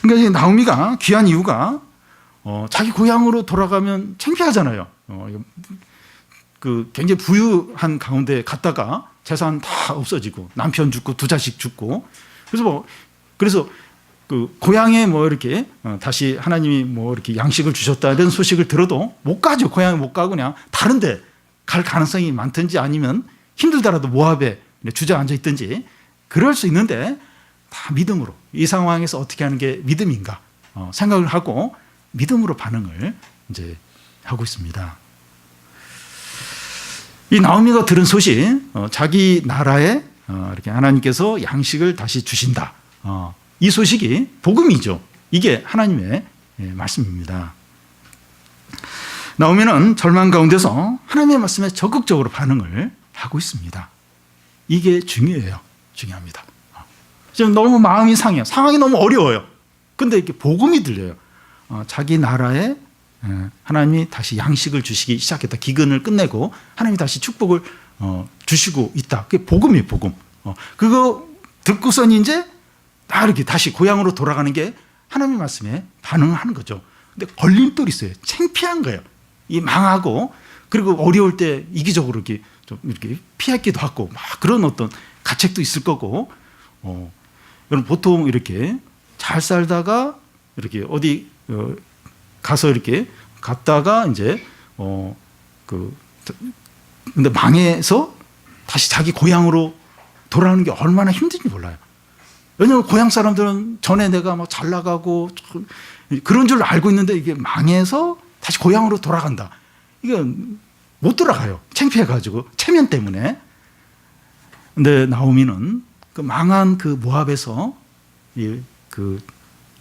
그러니까 나오미가 귀한 이유가 자기 고향으로 돌아가면 창피하잖아요. 그 굉장히 부유한 가운데 갔다가 재산 다 없어지고 남편 죽고 두 자식 죽고 그래서 그 고향에 뭐 이렇게 다시 하나님이 뭐 이렇게 양식을 주셨다는 소식을 들어도 못 가죠. 고향에 못 가고 그냥 다른데 갈 가능성이 많든지 아니면 힘들더라도 모압에 주저앉아 있든지 그럴 수 있는데 다 믿음으로 이 상황에서 어떻게 하는 게 믿음인가 생각을 하고 믿음으로 반응을 이제 하고 있습니다. 이 나오미가 들은 소식, 자기 나라에 이렇게 하나님께서 양식을 다시 주신다. 이 소식이 복음이죠. 이게 하나님의 말씀입니다. 나오미는 절망 가운데서 하나님의 말씀에 적극적으로 반응을 하고 있습니다. 이게 중요합니다. 지금 너무 마음이 상해요. 상황이 너무 어려워요. 근데 이렇게 복음이 들려요. 자기 나라에 하나님이 다시 양식을 주시기 시작했다. 기근을 끝내고 하나님이 다시 축복을 주시고 있다. 그게 복음이에요, 복음. 그거 듣고선 이제 다 이렇게 다시 고향으로 돌아가는 게 하나님의 말씀에 반응하는 거죠. 근데 걸림돌이 있어요. 창피한 거예요. 이 망하고 그리고 어려울 때 이기적으로 이렇게 좀 이렇게 피하기도 하고 막 그런 어떤 가책도 있을 거고, 여러분 보통 이렇게 잘 살다가 이렇게 어디 가서 이렇게 갔다가 이제 근데 망해서 다시 자기 고향으로 돌아오는 게 얼마나 힘든지 몰라요. 왜냐하면 고향 사람들은 전에 내가 막 잘 나가고 그런 줄 알고 있는데 이게 망해서 다시 고향으로 돌아간다. 이게 못 돌아가요. 창피해가지고 체면 때문에. 근데 나오미는 그 망한 그 모압에서 이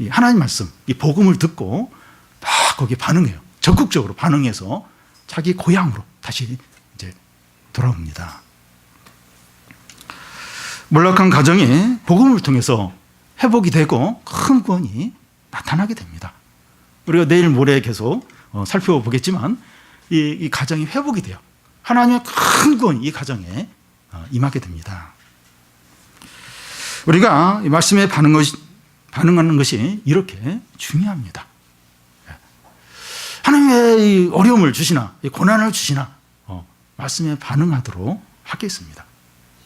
하나님 말씀, 이 복음을 듣고 다 거기에 반응해요. 적극적으로 반응해서 자기 고향으로 다시 이제 돌아옵니다. 몰락한 가정이 복음을 통해서 회복이 되고 큰 구원이 나타나게 됩니다. 우리가 내일 모레 계속 살펴보겠지만 이 가정이 회복이 돼요. 하나님의 큰 구원이 이 가정에 임하게 됩니다. 우리가 이 말씀에 반응하는 것이 이렇게 중요합니다. 하나님 왜 이 어려움을 주시나, 이 고난을 주시나, 말씀에 반응하도록 하겠습니다.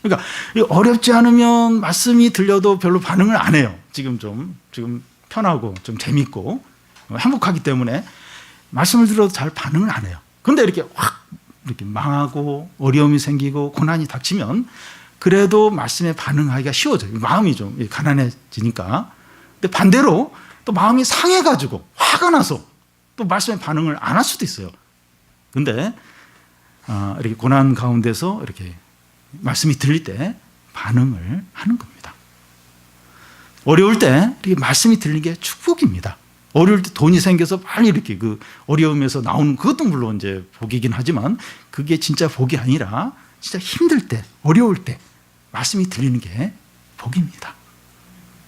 그러니까 어렵지 않으면 말씀이 들려도 별로 반응을 안 해요. 지금 편하고 좀 재밌고 행복하기 때문에 말씀을 들어도 잘 반응을 안 해요. 그런데 이렇게 확 이렇게 망하고 어려움이 생기고 고난이 닥치면 그래도 말씀에 반응하기가 쉬워져요. 마음이 좀 가난해지니까. 근데 반대로 또 마음이 상해가지고 화가 나서 또 말씀에 반응을 안 할 수도 있어요. 근데 이렇게 고난 가운데서 이렇게 말씀이 들릴 때 반응을 하는 겁니다. 어려울 때 이렇게 말씀이 들리는 게 축복입니다. 어려울 때 돈이 생겨서 빨리 이렇게 그 어려움에서 나오는 그것도 물론 이제 복이긴 하지만 그게 진짜 복이 아니라 진짜 힘들 때, 어려울 때 말씀이 들리는 게 복입니다.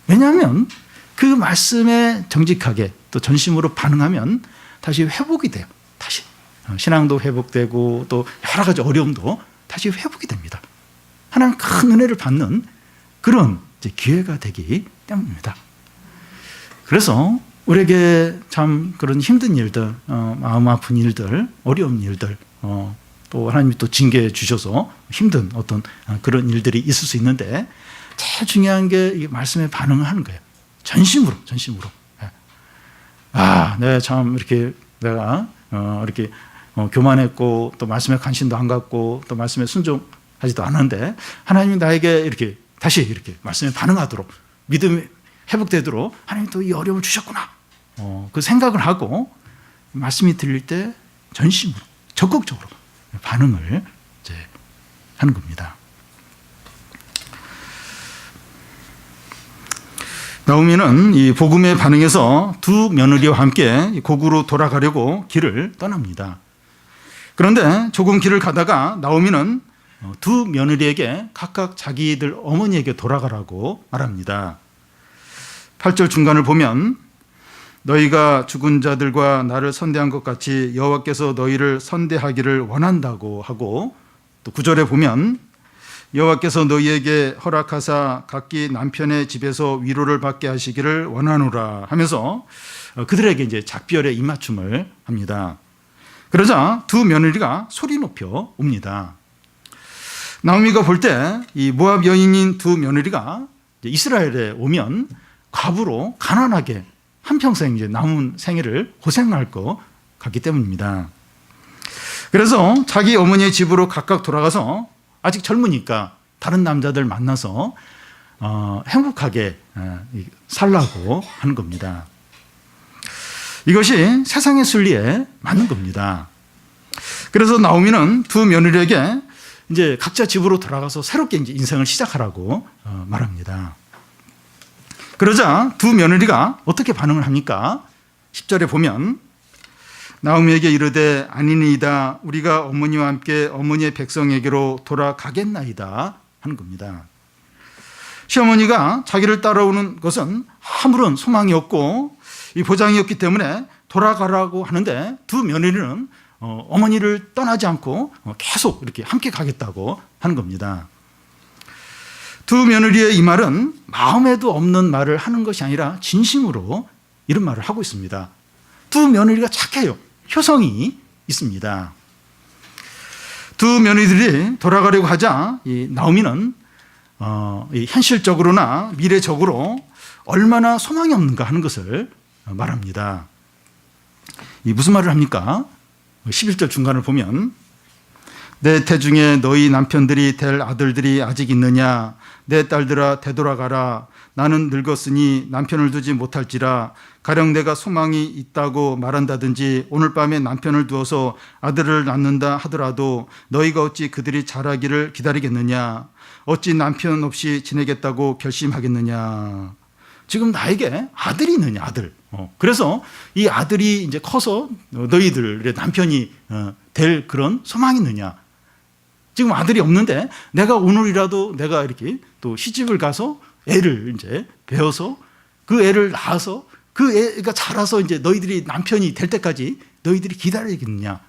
왜냐하면 그 말씀에 정직하게 또 전심으로 반응하면 다시 회복이 돼요. 다시 신앙도 회복되고 또 여러 가지 어려움도 다시 회복이 됩니다. 하나님 큰 은혜를 받는 그런 이제 기회가 되기 때문입니다. 그래서 우리에게 참 그런 힘든 일들, 마음 아픈 일들, 어려운 일들, 또 하나님이 또 징계해 주셔서 힘든 어떤 그런 일들이 있을 수 있는데 제일 중요한 게 이 말씀에 반응을 하는 거예요. 전심으로. 내가 참 이렇게 내가 이렇게 교만했고 또 말씀에 관심도 안 갖고 또 말씀에 순종하지도 않았는데 하나님이 나에게 이렇게 다시 이렇게 말씀에 반응하도록 믿음이 회복되도록 하나님이 또 이 어려움을 주셨구나. 그 생각을 하고 말씀이 들릴 때 전심으로 적극적으로 반응을 이제 하는 겁니다. 나오미는 이 복음에 반응해서 두 며느리와 함께 고국으로 돌아가려고 길을 떠납니다. 그런데 조금 길을 가다가 나오미는 두 며느리에게 각각 자기들 어머니에게 돌아가라고 말합니다. 8절 중간을 보면 너희가 죽은 자들과 나를 선대한 것 같이 여호와께서 너희를 선대하기를 원한다고 하고 또 9절에 보면 여호와께서 너희에게 허락하사 각기 남편의 집에서 위로를 받게 하시기를 원하노라 하면서 그들에게 이제 작별의 입맞춤을 합니다. 그러자 두 며느리가 소리 높여 옵니다. 나오미가 볼 때 이 모압 여인인 두 며느리가 이스라엘에 오면 과부로 가난하게 한평생 이제 남은 생애를 고생할 것 같기 때문입니다. 그래서 자기 어머니의 집으로 각각 돌아가서 아직 젊으니까 다른 남자들 만나서 행복하게 살라고 하는 겁니다. 이것이 세상의 순리에 맞는 겁니다. 그래서 나오미는 두 며느리에게 이제 각자 집으로 돌아가서 새롭게 이제 인생을 시작하라고 말합니다. 그러자 두 며느리가 어떻게 반응을 합니까? 10절에 보면 나오미에게 이르되 아니니이다 우리가 어머니와 함께 어머니의 백성에게로 돌아가겠나이다 하는 겁니다. 시어머니가 자기를 따라오는 것은 아무런 소망이 없고 이 보장이 없기 때문에 돌아가라고 하는데 두 며느리는 어머니를 떠나지 않고 계속 이렇게 함께 가겠다고 하는 겁니다. 두 며느리의 이 말은 마음에도 없는 말을 하는 것이 아니라 진심으로 이런 말을 하고 있습니다. 두 며느리가 착해요. 효성이 있습니다. 두 며느리들이 돌아가려고 하자 이 나오미는 현실적으로나 미래적으로 얼마나 소망이 없는가 하는 것을 말합니다. 이 무슨 말을 합니까? 11절 중간을 보면 내 태중에 너희 남편들이 될 아들들이 아직 있느냐 내 딸들아 되돌아가라 나는 늙었으니 남편을 두지 못할지라 가령 내가 소망이 있다고 말한다든지 오늘 밤에 남편을 두어서 아들을 낳는다 하더라도 너희가 어찌 그들이 자라기를 기다리겠느냐 어찌 남편 없이 지내겠다고 결심하겠느냐. 지금 나에게 아들이 있느냐 아들. 그래서 이 아들이 이제 커서 너희들의 남편이 될 그런 소망이 있느냐. 지금 아들이 없는데 내가 오늘이라도 내가 이렇게 또 시집을 가서 애를 이제 배워서 그 애를 낳아서 그 애가 자라서 이제 너희들이 남편이 될 때까지 너희들이 기다리겠느냐.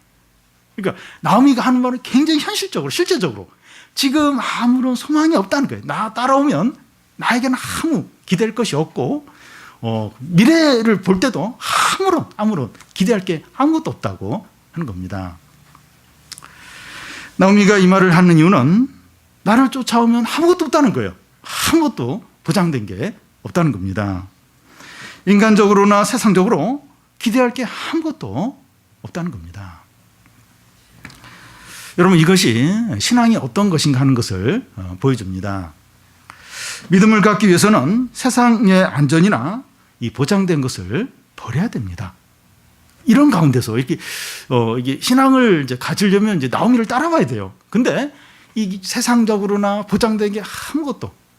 그러니까 나오미가 하는 말은 굉장히 현실적으로, 실제적으로 지금 아무런 소망이 없다는 거예요. 나 따라오면 나에게는 아무 기댈 것이 없고 미래를 볼 때도 아무런 기대할 게 아무것도 없다고 하는 겁니다. 나오미가 이 말을 하는 이유는 나를 쫓아오면 아무것도 없다는 거예요. 아무것도 보장된 게 없다는 겁니다. 인간적으로나 세상적으로 기대할 게 아무것도 없다는 겁니다. 여러분, 이것이 신앙이 어떤 것인가 하는 것을 보여줍니다. 믿음을 갖기 위해서는 세상의 안전이나 이 보장된 것을 버려야 됩니다. 이런 가운데서 이게 신앙을 이제 가지려면 이제 나오미를 따라가야 돼요. 근데 이 세상적으로나 보장된 게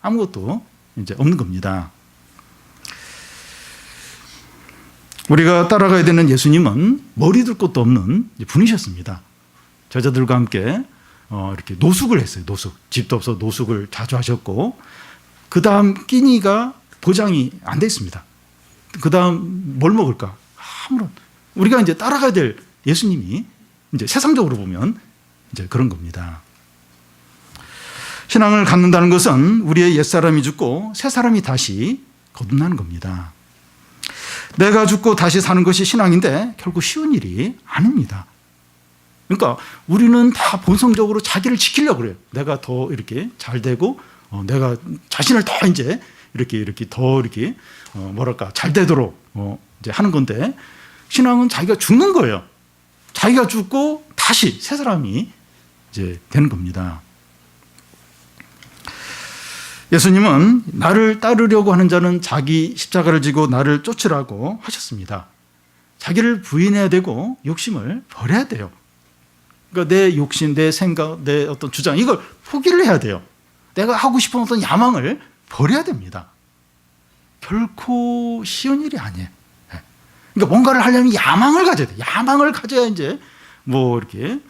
아무것도 이제 없는 겁니다. 우리가 따라가야 되는 예수님은 머리 둘 곳도 없는 분이셨습니다. 제자들과 함께 이렇게 노숙을 했어요. 집도 없어 노숙을 자주 하셨고, 그 다음 끼니가 보장이 안 돼 있습니다. 그 다음 뭘 먹을까? 아무런. 우리가 이제 따라가야 될 예수님이 이제 세상적으로 보면 이제 그런 겁니다. 신앙을 갖는다는 것은 우리의 옛사람이 죽고 새 사람이 다시 거듭나는 겁니다. 내가 죽고 다시 사는 것이 신앙인데 결코 쉬운 일이 아닙니다. 그러니까 우리는 다 본성적으로 자기를 지키려고 그래요. 내가 더 이렇게 잘 되고, 내가 자신을 더 이제 이렇게 더 이렇게 잘 되도록 이제 하는 건데, 신앙은 자기가 죽는 거예요. 자기가 죽고 다시 새 사람이 이제 되는 겁니다. 예수님은 나를 따르려고 하는 자는 자기 십자가를 지고 나를 쫓으라고 하셨습니다. 자기를 부인해야 되고 욕심을 버려야 돼요. 그러니까 내 욕심, 내 생각, 내 어떤 주장, 이걸 포기를 해야 돼요. 내가 하고 싶은 어떤 야망을 버려야 됩니다. 결코 쉬운 일이 아니에요. 그러니까 뭔가를 하려면 야망을 가져야 돼요. 야망을 가져야 이제 이렇게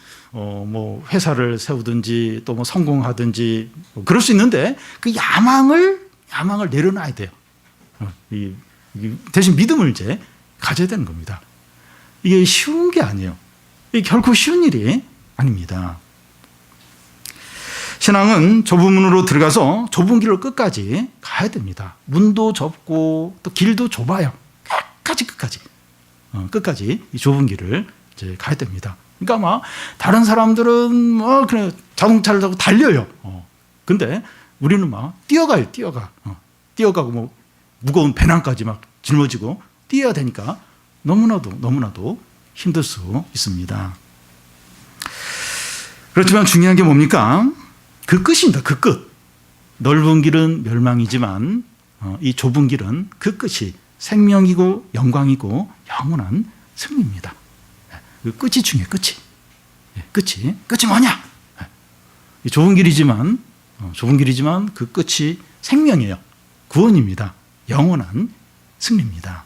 회사를 세우든지 또 성공하든지 그럴 수 있는데, 그 야망을 내려놔야 돼요. 대신 믿음을 이제 가져야 되는 겁니다. 이게 쉬운 게 아니에요. 이게 결코 쉬운 일이 아닙니다. 신앙은 좁은 문으로 들어가서 좁은 길로 끝까지 가야 됩니다. 문도 좁고 또 길도 좁아요. 끝까지 이 좁은 길을 이제 가야 됩니다. 그러니까 다른 사람들은 그냥 자동차를 타고 달려요. 근데 우리는 뛰어가요. 뛰어가고 무거운 배낭까지 짊어지고 뛰어야 되니까 너무나도 힘들 수 있습니다. 그렇지만 중요한 게 뭡니까? 그 끝입니다. 그 끝. 넓은 길은 멸망이지만 이 좁은 길은 그 끝이 생명이고 영광이고 영원한 승리입니다. 그 끝이 중요해요. 끝이 뭐냐? 이 좁은 길이지만 그 끝이 생명이에요. 구원입니다. 영원한 승리입니다.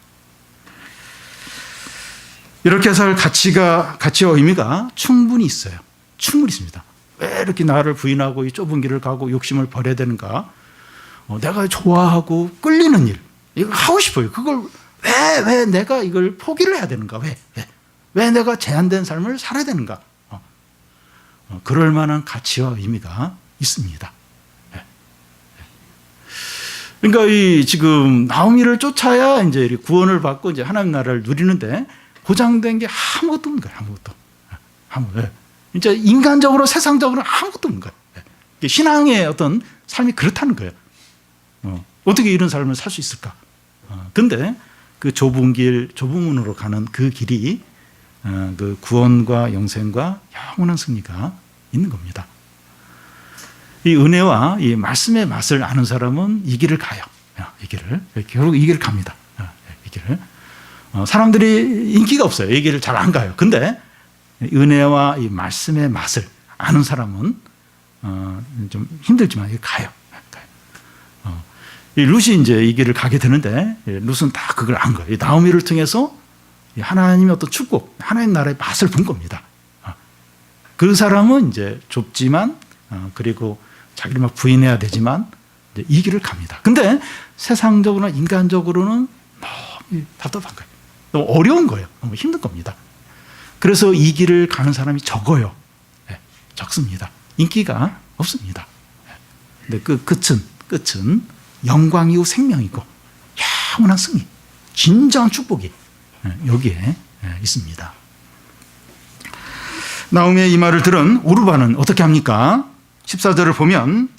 이렇게 살 가치와 의미가 충분히 있어요. 충분히 있습니다. 왜 이렇게 나를 부인하고 이 좁은 길을 가고 욕심을 버려야 되는가? 내가 좋아하고 끌리는 일, 이거 하고 싶어요. 그걸 왜 내가 이걸 포기를 해야 되는가? 왜 내가 제한된 삶을 살아야 되는가? 그럴 만한 가치와 의미가 있습니다. 그러니까 지금 나오미를 쫓아야 이제 구원을 받고 이제 하나님 나라를 누리는데 보장된 게 아무것도 없는 거예요. 아무것도. 진짜 인간적으로 세상적으로 아무것도 없는 거예요. 신앙의 어떤 삶이 그렇다는 거예요. 어떻게 이런 삶을 살 수 있을까? 근데 그 좁은 문으로 가는 그 길이 그 구원과 영생과 영원한 승리가 있는 겁니다. 이 은혜와 이 말씀의 맛을 아는 사람은 이 길을 가요. 결국 이 길을 갑니다. 이 길을. 사람들이 인기가 없어요. 이 길을 잘 안 가요. 근데 은혜와 이 말씀의 맛을 아는 사람은 좀 힘들지만 가요. 이 룻이 이제 이 길을 가게 되는데, 룻은 다 그걸 안 거예요. 이 나오미를 통해서 하나님의 어떤 축복, 하나님 나라의 맛을 본 겁니다. 그 사람은 이제 좁지만, 그리고 자기를 부인해야 되지만, 이제 이 길을 갑니다. 근데 세상적으로나 인간적으로는 너무 답답한 거예요. 너무 어려운 거예요. 너무 힘든 겁니다. 그래서 이 길을 가는 사람이 적어요. 네, 적습니다. 인기가 없습니다. 근데 그 끝은 영광 이후 생명이고 영원한 승리, 진정한 축복이 여기에 있습니다. 나오미의 이 말을 들은 오르바는 어떻게 합니까? 14절을 보면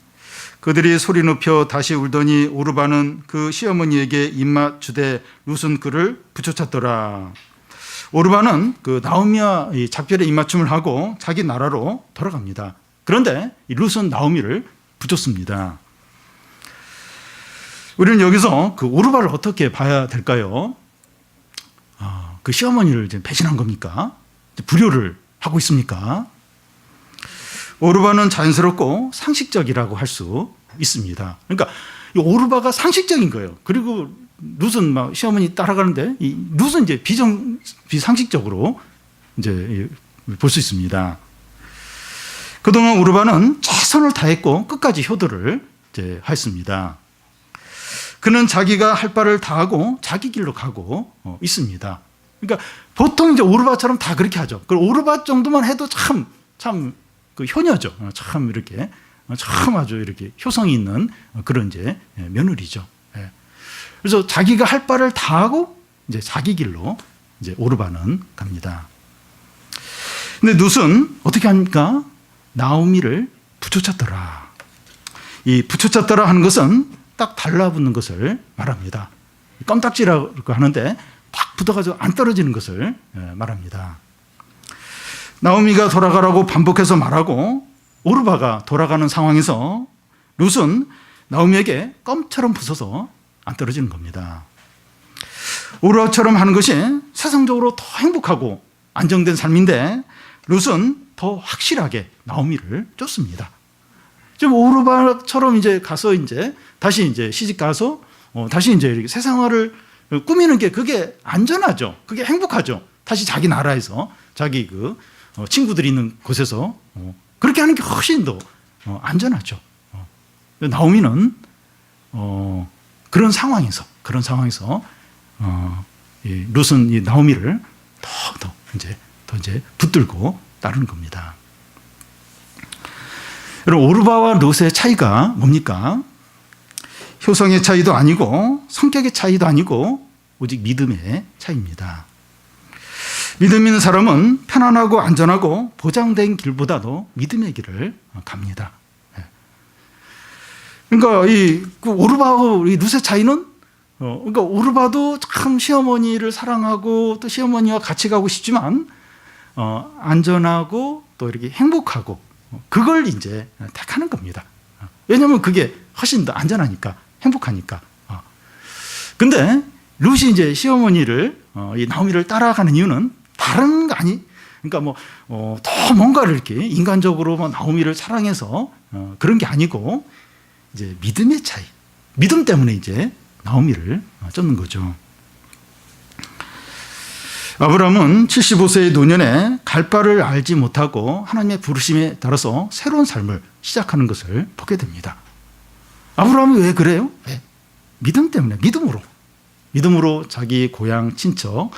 그들이 소리 높여 다시 울더니 오르바는 그 시어머니에게 입맞추되 룻은 그를 부쫓았더라. 오르바는 그 나오미와 작별의 입맞춤을 하고 자기 나라로 돌아갑니다. 그런데 룻은 나오미를 부쫓습니다. 우리는 여기서 그 오르바를 어떻게 봐야 될까요? 그 시어머니를 이제 배신한 겁니까? 불효를 하고 있습니까? 오르바는 자연스럽고 상식적이라고 할 수 있습니다. 그러니까 이 오르바가 상식적인 거예요. 그리고 룻은 막 시어머니 따라가는데 이 룻은 이제 비상식적으로 이제 볼 수 있습니다. 그동안 오르바는 최선을 다했고 끝까지 효도를 이제 했습니다. 그는 자기가 할 바를 다 하고 자기 길로 가고 있습니다. 그러니까 보통 이제 오르바처럼 다 그렇게 하죠. 그 오르바 정도만 해도 참 그 효녀죠. 참 이렇게 참 아주 이렇게 효성이 있는 그런 이제 며느리죠. 그래서 자기가 할 바를 다 하고 이제 자기 길로 이제 오르바는 갑니다. 근데 룻은 어떻게 합니까? 나오미를 부쫓았더라. 이 부쫓았더라 하는 것은 딱 달라붙는 것을 말합니다. 껌딱지라고 하는데 딱 붙어가지고 안 떨어지는 것을 말합니다. 나오미가 돌아가라고 반복해서 말하고 오르바가 돌아가는 상황에서 룻은 나오미에게 껌처럼 부서서 안 떨어지는 겁니다. 오르바처럼 하는 것이 세상적으로 더 행복하고 안정된 삶인데 룻은 더 확실하게 나오미를 쫓습니다. 지금 오르바처럼 이제 가서 이제 다시 이제 시집 가서 다시 이제 이렇게 새 생활을 꾸미는 게 그게 안전하죠. 그게 행복하죠. 다시 자기 나라에서 자기 그 친구들이 있는 곳에서 그렇게 하는 게 훨씬 더 안전하죠. 나오미는 그런 상황에서 룻은 이 나오미를 더 이제 붙들고 따르는 겁니다. 여러분 오르바와 룻의 차이가 뭡니까? 효성의 차이도 아니고 성격의 차이도 아니고 오직 믿음의 차이입니다. 믿음 있는 사람은 편안하고 안전하고 보장된 길보다도 믿음의 길을 갑니다. 그러니까 그 오르바하고 룻의 차이는 그러니까 오르바도 참 시어머니를 사랑하고 또 시어머니와 같이 가고 싶지만 안전하고 또 이렇게 행복하고 그걸 이제 택하는 겁니다. 왜냐하면 그게 훨씬 더 안전하니까 행복하니까. 근데 룻이 이제 시어머니를 이 나오미를 따라가는 이유는 다른 거 아니? 그러니까 더 뭔가를 이렇게 인간적으로 나오미를 사랑해서 그런 게 아니고 이제 믿음의 차이, 믿음 때문에 이제 나오미를 쫓는 거죠. 아브라함은 75세의 노년에 갈 바를 알지 못하고 하나님의 부르심에 따라서 새로운 삶을 시작하는 것을 보게 됩니다. 아브라함이 왜 그래요? 믿음 때문에, 믿음으로 자기 고향, 친척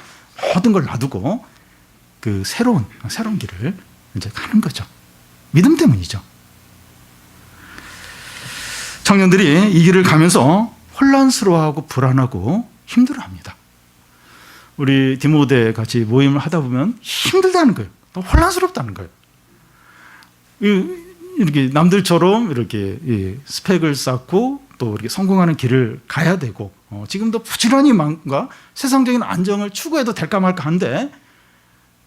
모든 걸 놔두고 그 새로운 길을 이제 가는 거죠. 믿음 때문이죠. 청년들이 이 길을 가면서 혼란스러워하고 불안하고 힘들어합니다. 우리 디모데 같이 모임을 하다 보면 힘들다는 거예요. 또 혼란스럽다는 거예요. 이렇게 남들처럼 이렇게 스펙을 쌓고 또 이렇게 성공하는 길을 가야 되고 지금도 부지런히 뭔가 세상적인 안정을 추구해도 될까 말까 한데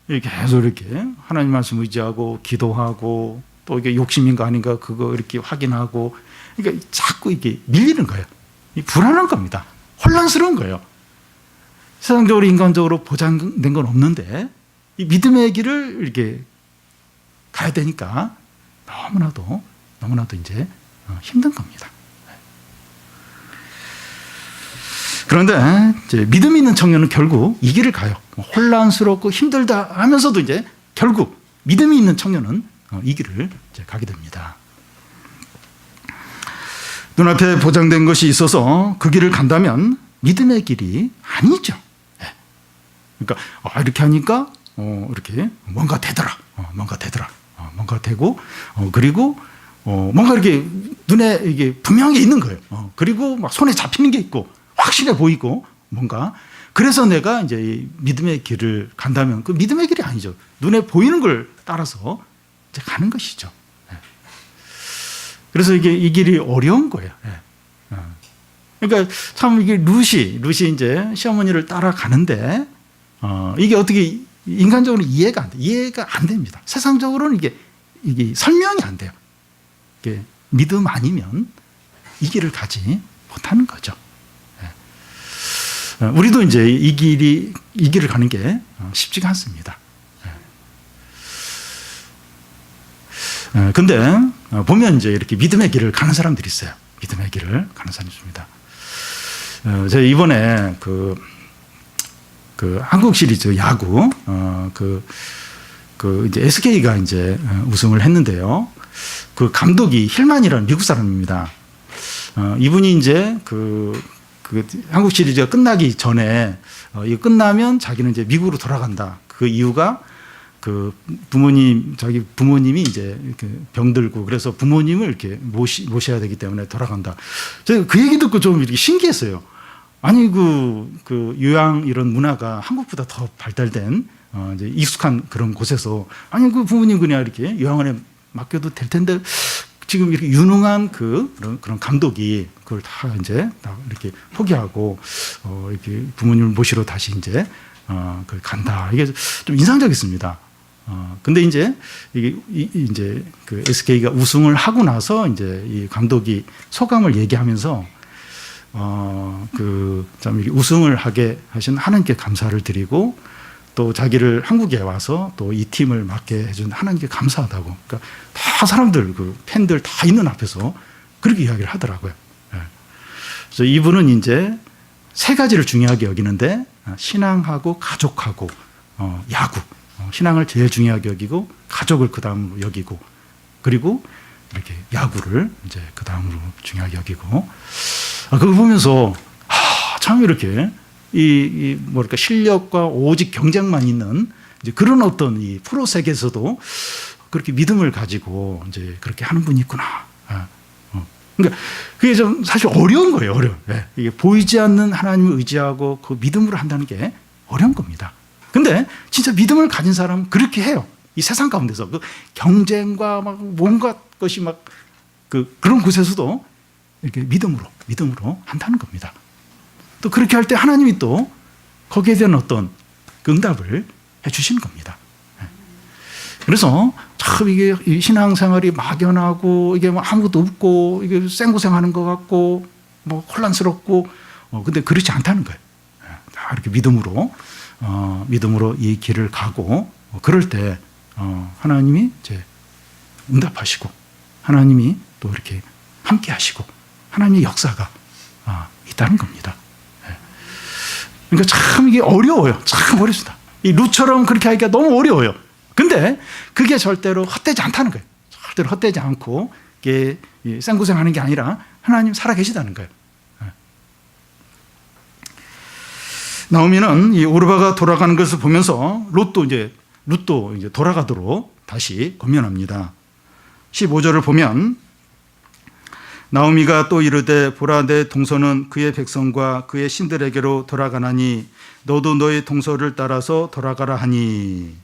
계속 이렇게 하나님 말씀 의지하고 기도하고 또 이게 욕심인가 아닌가 그거 이렇게 확인하고 그러니까 자꾸 이렇게 밀리는 거예요. 불안한 겁니다. 혼란스러운 거예요. 세상적으로 인간적으로 보장된 건 없는데 이 믿음의 길을 이렇게 가야 되니까 너무나도 이제 힘든 겁니다. 그런데 이제 믿음 있는 청년은 결국 이 길을 가요. 혼란스럽고 힘들다 하면서도 이제 결국 믿음이 있는 청년은 이 길을 이제 가게 됩니다. 눈앞에 보장된 것이 있어서 그 길을 간다면 믿음의 길이 아니죠. 그러니까 이렇게 하니까 이렇게 뭔가 되더라. 뭔가 되고 그리고 뭔가 이렇게 눈에 이게 분명한 게 있는 거예요. 그리고 막 손에 잡히는 게 있고 확실해 보이고 뭔가 그래서 내가 이제 이 믿음의 길을 간다면 그 믿음의 길이 아니죠. 눈에 보이는 걸 따라서 이제 가는 것이죠. 그래서 이 길이 어려운 거예요. 그러니까 참 이게 루시 이제 시어머니를 따라가는데 이게 어떻게 인간적으로 이해가 안 됩니다. 세상적으로는 이게 설명이 안 돼요. 이게 믿음 아니면 이 길을 가지 못하는 거죠. 우리도 이제 이 길을 가는 게 쉽지가 않습니다. 근데 보면 이제 이렇게 믿음의 길을 가는 사람들이 있어요. 믿음의 길을 가는 사람이 있습니다. 제가 이번에 그 한국 시리즈 야구 이제 SK가 이제 우승을 했는데요. 그 감독이 힐만이라는 미국 사람입니다. 이분이 이제 그 한국 시리즈가 끝나기 전에 이거 끝나면 자기는 이제 미국으로 돌아간다. 그 이유가 그 자기 부모님이 이제 이렇게 병들고 그래서 부모님을 이렇게 모셔야 되기 때문에 돌아간다. 제가 그 얘기 듣고 좀 이렇게 신기했어요. 아니 그 유양 이런 문화가 한국보다 더 발달된 이제 익숙한 그런 곳에서 아니 그 부모님 그냥 이렇게 요양원에 맡겨도 될 텐데 지금 이렇게 유능한 그런 감독이 그걸 다 이제 다 이렇게 포기하고 이렇게 부모님을 모시러 다시 이제 간다. 이게 좀 인상적이었습니다. 근데 이제 이제 그 SK가 우승을 하고 나서 이제 이 감독이 소감을 얘기하면서 참 우승을 하게 하신 하나님께 감사를 드리고 또 자기를 한국에 와서 또 이 팀을 맡게 해준 하나님께 감사하다고. 그러니까 다 사람들 팬들 다 있는 앞에서 그렇게 이야기를 하더라고요. 그래서 이분은 이제 세 가지를 중요하게 여기는데 신앙하고 가족하고 야구. 신앙을 제일 중요하게 여기고 가족을 그 다음으로 여기고 그리고 이렇게 야구를 이제 그 다음으로 중요하게 여기고 그걸 보면서 참 이렇게 뭐랄까 실력과 오직 경쟁만 있는 이제 그런 어떤 이 프로 세계에서도 그렇게 믿음을 가지고 이제 그렇게 하는 분이 있구나. 그러니까 그게 좀 사실 어려운 거예요. 이게 보이지 않는 하나님을 의지하고 그 믿음으로 한다는 게 어려운 겁니다. 근데 진짜 믿음을 가진 사람은 그렇게 해요. 이 세상 가운데서 그 경쟁과 막 뭔가 것이 막 그런 곳에서도 이렇게 믿음으로 한다는 겁니다. 또 그렇게 할 때 하나님이 또 거기에 대한 어떤 응답을 해 주시는 겁니다. 그래서 참 이게 신앙생활이 막연하고 이게 뭐 아무것도 없고 이게 생고생하는 것 같고 뭐 혼란스럽고 근데 그렇지 않다는 거예요. 다 이렇게 믿음으로 이 길을 가고 그럴 때 하나님이 이제 응답하시고 하나님이 또 이렇게 함께 하시고 하나님의 역사가 있다는 겁니다. 그러니까 참 이게 어려워요. 참 어렵습니다. 이 루처럼 그렇게 하기가 너무 어려워요. 근데 그게 절대로 헛되지 않다는 거예요. 절대로 헛되지 않고 이게 생고생하는 게 아니라 하나님 살아계시다는 거예요. 나오미는 이 오르바가 돌아가는 것을 보면서 롯도 이제 돌아가도록 다시 권면합니다. 15절을 보면 나오미가 또 이르되 보라 내 동서는 그의 백성과 그의 신들에게로 돌아가나니 너도 너의 동서를 따라서 돌아가라 하니.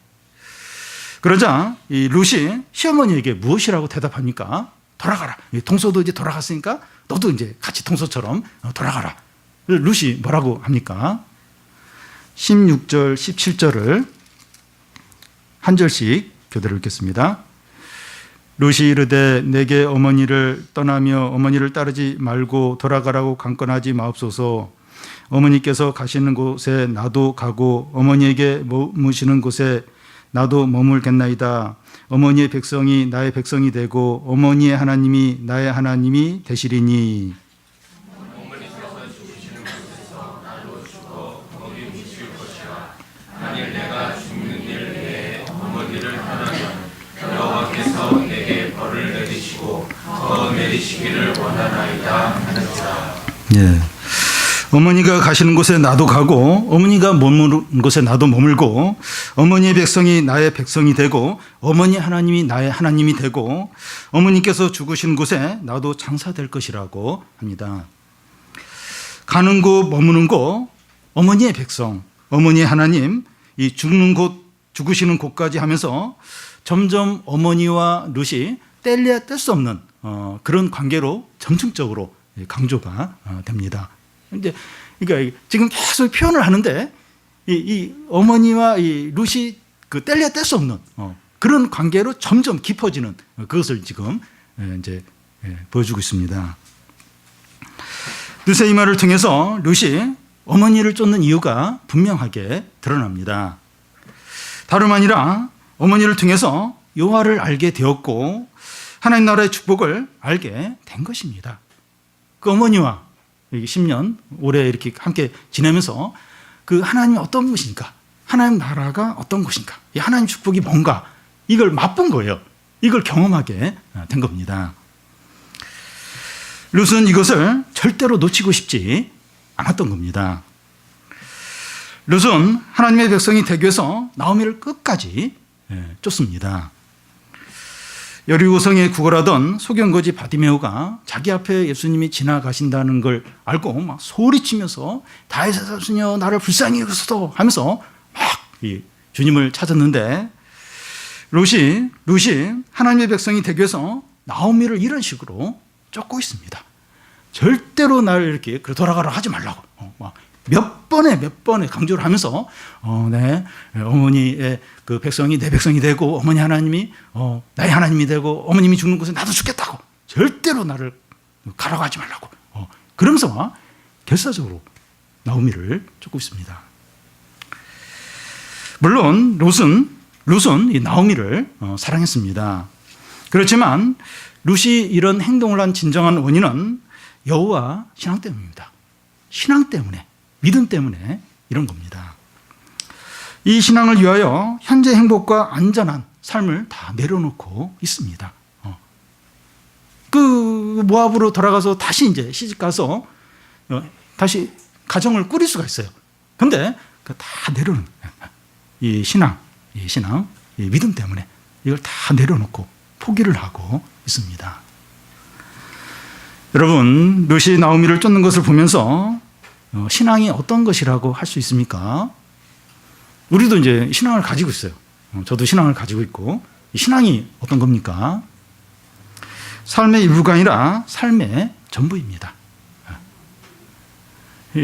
그러자 이 룻이 시어머니에게 무엇이라고 대답합니까? 돌아가라. 동서도 이제 돌아갔으니까 너도 이제 같이 동서처럼 돌아가라. 룻이 뭐라고 합니까? 16절, 17절을 한 절씩 교대로 읽겠습니다. 룻이 이르되 내게 어머니를 떠나며 어머니를 따르지 말고 돌아가라고 강권하지 마옵소서. 어머니께서 가시는 곳에 나도 가고 어머니에게 머무시는 곳에 나도 머물겠나이다. 어머니의 백성이 나의 백성이 되고 어머니의 하나님이 나의 하나님이 되시리니. 내리시기를 원하나이다 하는지라. 예. 어머니가 가시는 곳에 나도 가고 어머니가 머무는 곳에 나도 머물고 어머니의 백성이 나의 백성이 되고 어머니 하나님이 나의 하나님이 되고 어머니께서 죽으신 곳에 나도 장사될 것이라고 합니다. 가는 곳 머무는 곳 어머니의 백성 어머니의 하나님 이 죽는 곳 죽으시는 곳까지 하면서 점점 어머니와 룻이 뗄래야 뗄 수 없는 그런 관계로 점층적으로 강조가 됩니다. 이제 그러니까 지금 계속 표현을 하는데 이 어머니와 이 룻이 그 뗄래야 뗄 수 없는 그런 관계로 점점 깊어지는 그것을 지금 이제 보여주고 있습니다. 룻의 이 말을 통해서 룻이 어머니를 쫓는 이유가 분명하게 드러납니다. 다름 아니라 어머니를 통해서 여호와를 알게 되었고 하나님 나라의 축복을 알게 된 것입니다. 그 어머니와 10년 오래 이렇게 함께 지내면서 그 하나님이 어떤 것인가, 하나님 나라가 어떤 것인가, 이 하나님 축복이 뭔가 이걸 맛본 거예요. 이걸 경험하게 된 겁니다. 룻은 이것을 절대로 놓치고 싶지 않았던 겁니다. 룻은 하나님의 백성이 되기 위해서 나오미를 끝까지 쫓습니다. 여리고성에 구걸하던 소경거지 바디메오가 자기 앞에 예수님이 지나가신다는 걸 알고 막 소리치면서 다윗의 자손이여 나를 불쌍히 여기소서 하면서 막 이 주님을 찾았는데 룻이 하나님의 백성이 되기 위해서 나오미를 이런 식으로 쫓고 있습니다. 절대로 나를 이렇게 돌아가라 하지 말라고 몇 번에 강조를 하면서 네, 어머니의 그 백성이 내 백성이 되고 어머니 하나님이 나의 하나님이 되고 어머님이 죽는 곳에 나도 죽겠다고 절대로 나를 가라고 하지 말라고 그러면서 결사적으로 나오미를 쫓고 있습니다. 물론 룻은 이 나오미를 사랑했습니다. 그렇지만 룻이 이런 행동을 한 진정한 원인은 여호와 신앙 때문입니다. 신앙 때문에 믿음 때문에 이런 겁니다. 이 신앙을 위하여 현재 행복과 안전한 삶을 다 내려놓고 있습니다. 그 모압으로 돌아가서 다시 이제 시집가서 다시 가정을 꾸릴 수가 있어요. 그런데 다 내려놓은 이 신앙, 이 믿음 때문에 이걸 다 내려놓고 포기를 하고 있습니다. 여러분, 룻이 나오미를 쫓는 것을 보면서 신앙이 어떤 것이라고 할 수 있습니까? 우리도 이제 신앙을 가지고 있어요. 저도 신앙을 가지고 있고, 신앙이 어떤 겁니까? 삶의 일부가 아니라 삶의 전부입니다.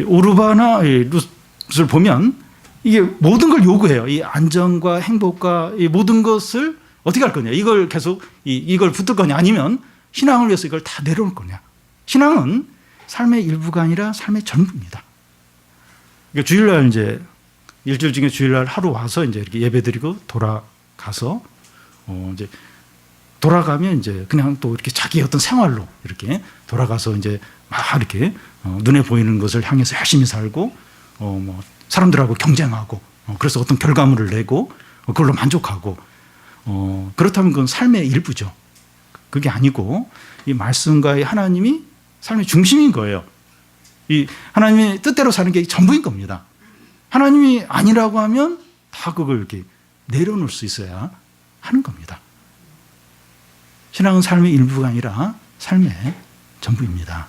오르바나 룻을 보면 이게 모든 걸 요구해요. 이 안정과 행복과 이 모든 것을 어떻게 할 거냐? 이걸 계속 이걸 붙들 거냐? 아니면 신앙을 위해서 이걸 다 내려놓을 거냐? 신앙은 삶의 일부가 아니라 삶의 전부입니다. 그러니까 주일날 이제 일주일 중에 주일날 하루 와서 이제 이렇게 예배드리고 돌아가서 이제 돌아가면 이제 그냥 또 이렇게 자기 어떤 생활로 이렇게 돌아가서 이제 막 이렇게 눈에 보이는 것을 향해서 열심히 살고 뭐 사람들하고 경쟁하고 그래서 어떤 결과물을 내고 그걸로 만족하고 그렇다면 그건 삶의 일부죠. 그게 아니고 이 말씀과 하나님이 삶의 중심인 거예요. 이 하나님의 뜻대로 사는 게 전부인 겁니다. 하나님이 아니라고 하면 다 그걸 이렇게 내려놓을 수 있어야 하는 겁니다. 신앙은 삶의 일부가 아니라 삶의 전부입니다.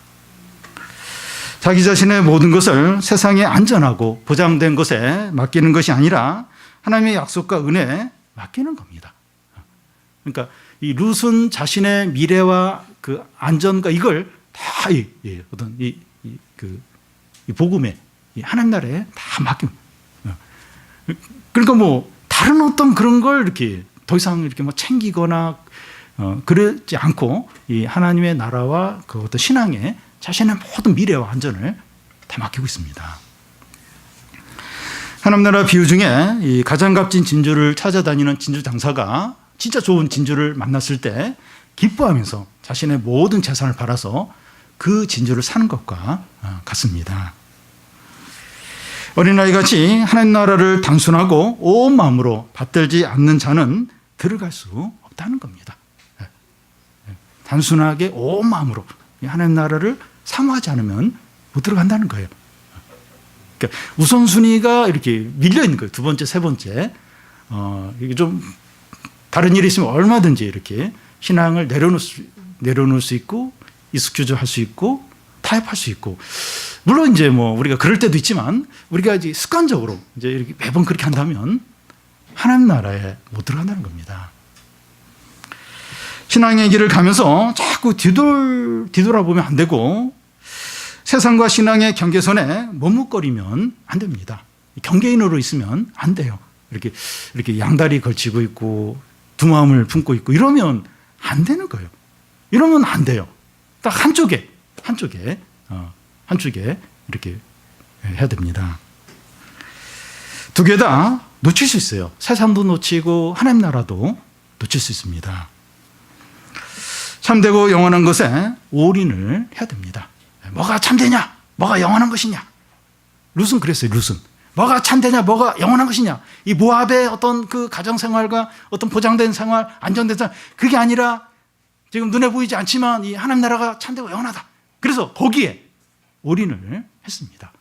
자기 자신의 모든 것을 세상에 안전하고 보장된 것에 맡기는 것이 아니라 하나님의 약속과 은혜에 맡기는 겁니다. 그러니까 이 룻은 자신의 미래와 그 안전과 이걸 다 어떤 이 복음에 이 하나님 나라에 다 맡깁니다. 그러니까 뭐 다른 어떤 그런 걸 이렇게 더 이상 이렇게 뭐 챙기거나 그러지 않고 이 하나님의 나라와 그 어떤 신앙에 자신의 모든 미래와 안전을 다 맡기고 있습니다. 하나님 나라 비유 중에 이 가장 값진 진주를 찾아다니는 진주 장사가 진짜 좋은 진주를 만났을 때 기뻐하면서 자신의 모든 재산을 팔아서 그 진주를 사는 것과 같습니다. 어린아이같이 하나님 나라를 단순하고 온 마음으로 받들지 않는 자는 들어갈 수 없다는 겁니다. 단순하게 온 마음으로 하나님 나라를 사모하지 않으면 못 들어간다는 거예요. 그러니까 우선순위가 이렇게 밀려 있는 거예요. 두 번째, 세 번째. 이게 좀 다른 일이 있으면 얼마든지 이렇게 신앙을 내려놓을 수 있고 익스큐즈할 수 있고 타협할 수 있고, 물론 이제 뭐 우리가 그럴 때도 있지만 우리가 이제 습관적으로 이제 이렇게 매번 그렇게 한다면 하나님 나라에 못 들어간다는 겁니다. 신앙의 길을 가면서 자꾸 뒤돌아보면 안 되고 세상과 신앙의 경계선에 머뭇거리면 안 됩니다. 경계인으로 있으면 안 돼요. 이렇게 양다리 걸치고 있고 두 마음을 품고 있고 이러면 안 되는 거예요. 이러면 안 돼요. 딱 한쪽에 이렇게 해야 됩니다. 두 개 다 놓칠 수 있어요. 세상도 놓치고 하나님 나라도 놓칠 수 있습니다. 참되고 영원한 것에 올인을 해야 됩니다. 뭐가 참되냐? 뭐가 영원한 것이냐? 룻은 그랬어요. 룻은 뭐가 참되냐? 뭐가 영원한 것이냐? 이 모압의 어떤 그 가정생활과 어떤 보장된 생활, 안정된 생활, 그게 아니라 지금 눈에 보이지 않지만 이 하나님 나라가 참되고 영원하다. 그래서 거기에 올인을 했습니다.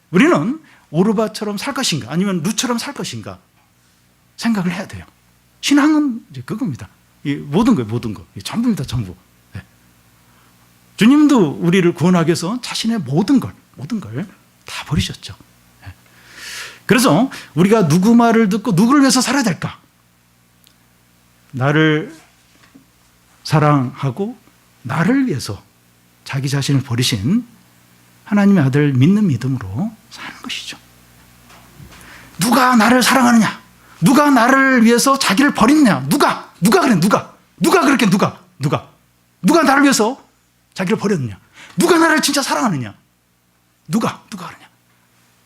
우리는 오르바처럼 살 것인가 아니면 룻처럼 살 것인가 생각을 해야 돼요. 신앙은 이제 그겁니다. 이 모든 거예요. 모든 거. 전부입니다. 전부. 네. 주님도 우리를 구원하기 위해서 자신의 모든 걸 다 버리셨죠. 네. 그래서 우리가 누구 말을 듣고 누구를 위해서 살아야 될까? 나를 사랑하고 나를 위해서 자기 자신을 버리신 하나님의 아들 믿는 믿음으로 사는 것이죠. 누가 나를 사랑하느냐? 누가 나를 위해서 자기를 버리느냐? 누가 그래? 누가 나를 위해서 자기를 버렸느냐? 누가 나를 진짜 사랑하느냐? 누가 그러냐?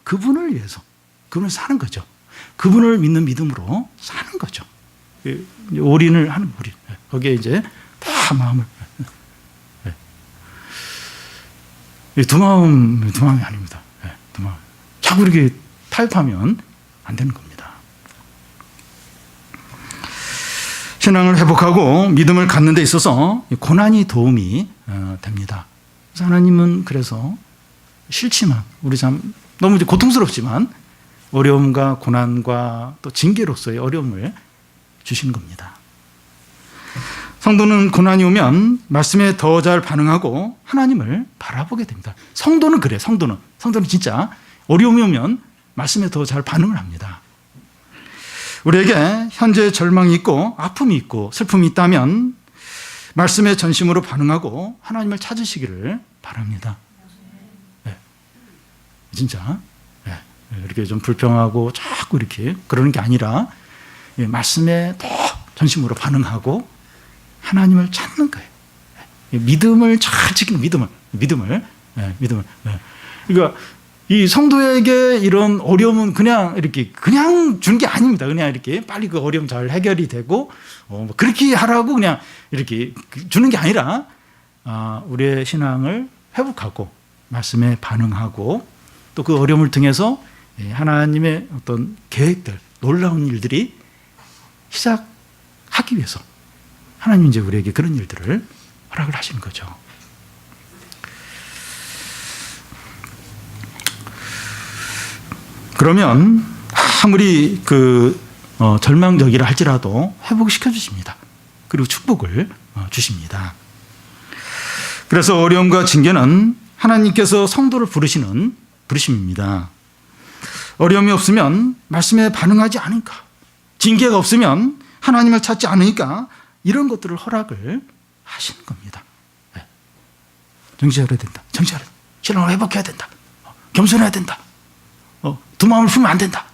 그분을 위해서, 그분을 사는 거죠. 그분을 믿는 믿음으로 사는 거죠. 올인을 하는 올인. 거기에 이제 다 마음을. 두 마음이 아닙니다. 두 마음. 자꾸 이렇게 타협하면 안 되는 겁니다. 신앙을 회복하고 믿음을 갖는 데 있어서 고난이 도움이 됩니다. 그래서 하나님은 그래서 싫지만 우리 참 너무 이제 고통스럽지만 어려움과 고난과 또 징계로서의 어려움을 주시는 겁니다. 성도는 고난이 오면 말씀에 더 잘 반응하고 하나님을 바라보게 됩니다. 성도는 그래. 성도는 진짜 어려움이 오면 말씀에 더 잘 반응을 합니다. 우리에게 현재 절망이 있고 아픔이 있고 슬픔이 있다면 말씀의 전심으로 반응하고 하나님을 찾으시기를 바랍니다. 네. 진짜 네. 이렇게 좀 불평하고 자꾸 이렇게 그러는 게 아니라 말씀에 더 전심으로 반응하고 하나님을 찾는 거예요. 믿음을 잘 지키는 믿음을. 그러니까 이 성도에게 이런 어려움은 그냥 준 게 아닙니다. 그냥 이렇게 빨리 그 어려움 잘 해결이 되고 그렇게 하라고 그냥 이렇게 주는 게 아니라 우리의 신앙을 회복하고 말씀에 반응하고 또 그 어려움을 통해서 하나님의 어떤 계획들, 놀라운 일들이 시작하기 위해서 하나님이 이제 우리에게 그런 일들을 허락을 하시는 거죠. 그러면 아무리 절망적이라 할지라도 회복시켜 주십니다. 그리고 축복을 주십니다. 그래서 어려움과 징계는 하나님께서 성도를 부르시는 부르심입니다. 어려움이 없으면 말씀에 반응하지 않으니까, 징계가 없으면 하나님을 찾지 않으니까 이런 것들을 허락을 하시는 겁니다. 네. 정신차려야 된다. 신앙을 회복해야 된다. 겸손해야 된다. 두 마음을 품으면 안 된다.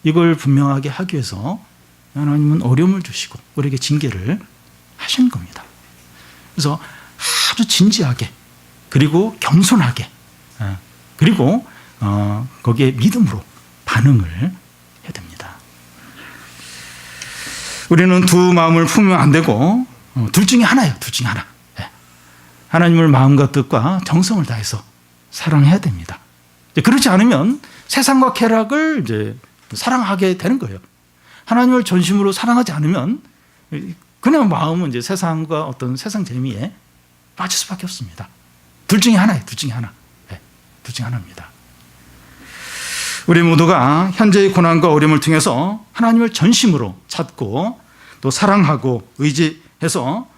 이걸 분명하게 하기 위해서 하나님은 어려움을 주시고 우리에게 징계를 하시는 겁니다. 그래서 아주 진지하게 그리고 겸손하게 그리고 거기에 믿음으로 반응을 해야 됩니다. 우리는 두 마음을 품으면 안 되고 둘 중에 하나예요. 둘 중에 하나. 하나님을 마음과 뜻과 정성을 다해서 사랑해야 됩니다. 그렇지 않으면 세상과 쾌락을 이제 사랑하게 되는 거예요. 하나님을 전심으로 사랑하지 않으면 그냥 마음은 이제 세상과 어떤 세상 재미에 빠질 수밖에 없습니다. 둘 중에 하나예요. 둘 중에 하나. 네, 둘 중에 하나입니다. 우리 모두가 현재의 고난과 어려움을 통해서 하나님을 전심으로 찾고 또 사랑하고 의지해서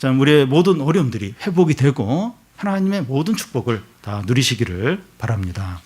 우리의 모든 어려움들이 회복이 되고 하나님의 모든 축복을 다 누리시기를 바랍니다.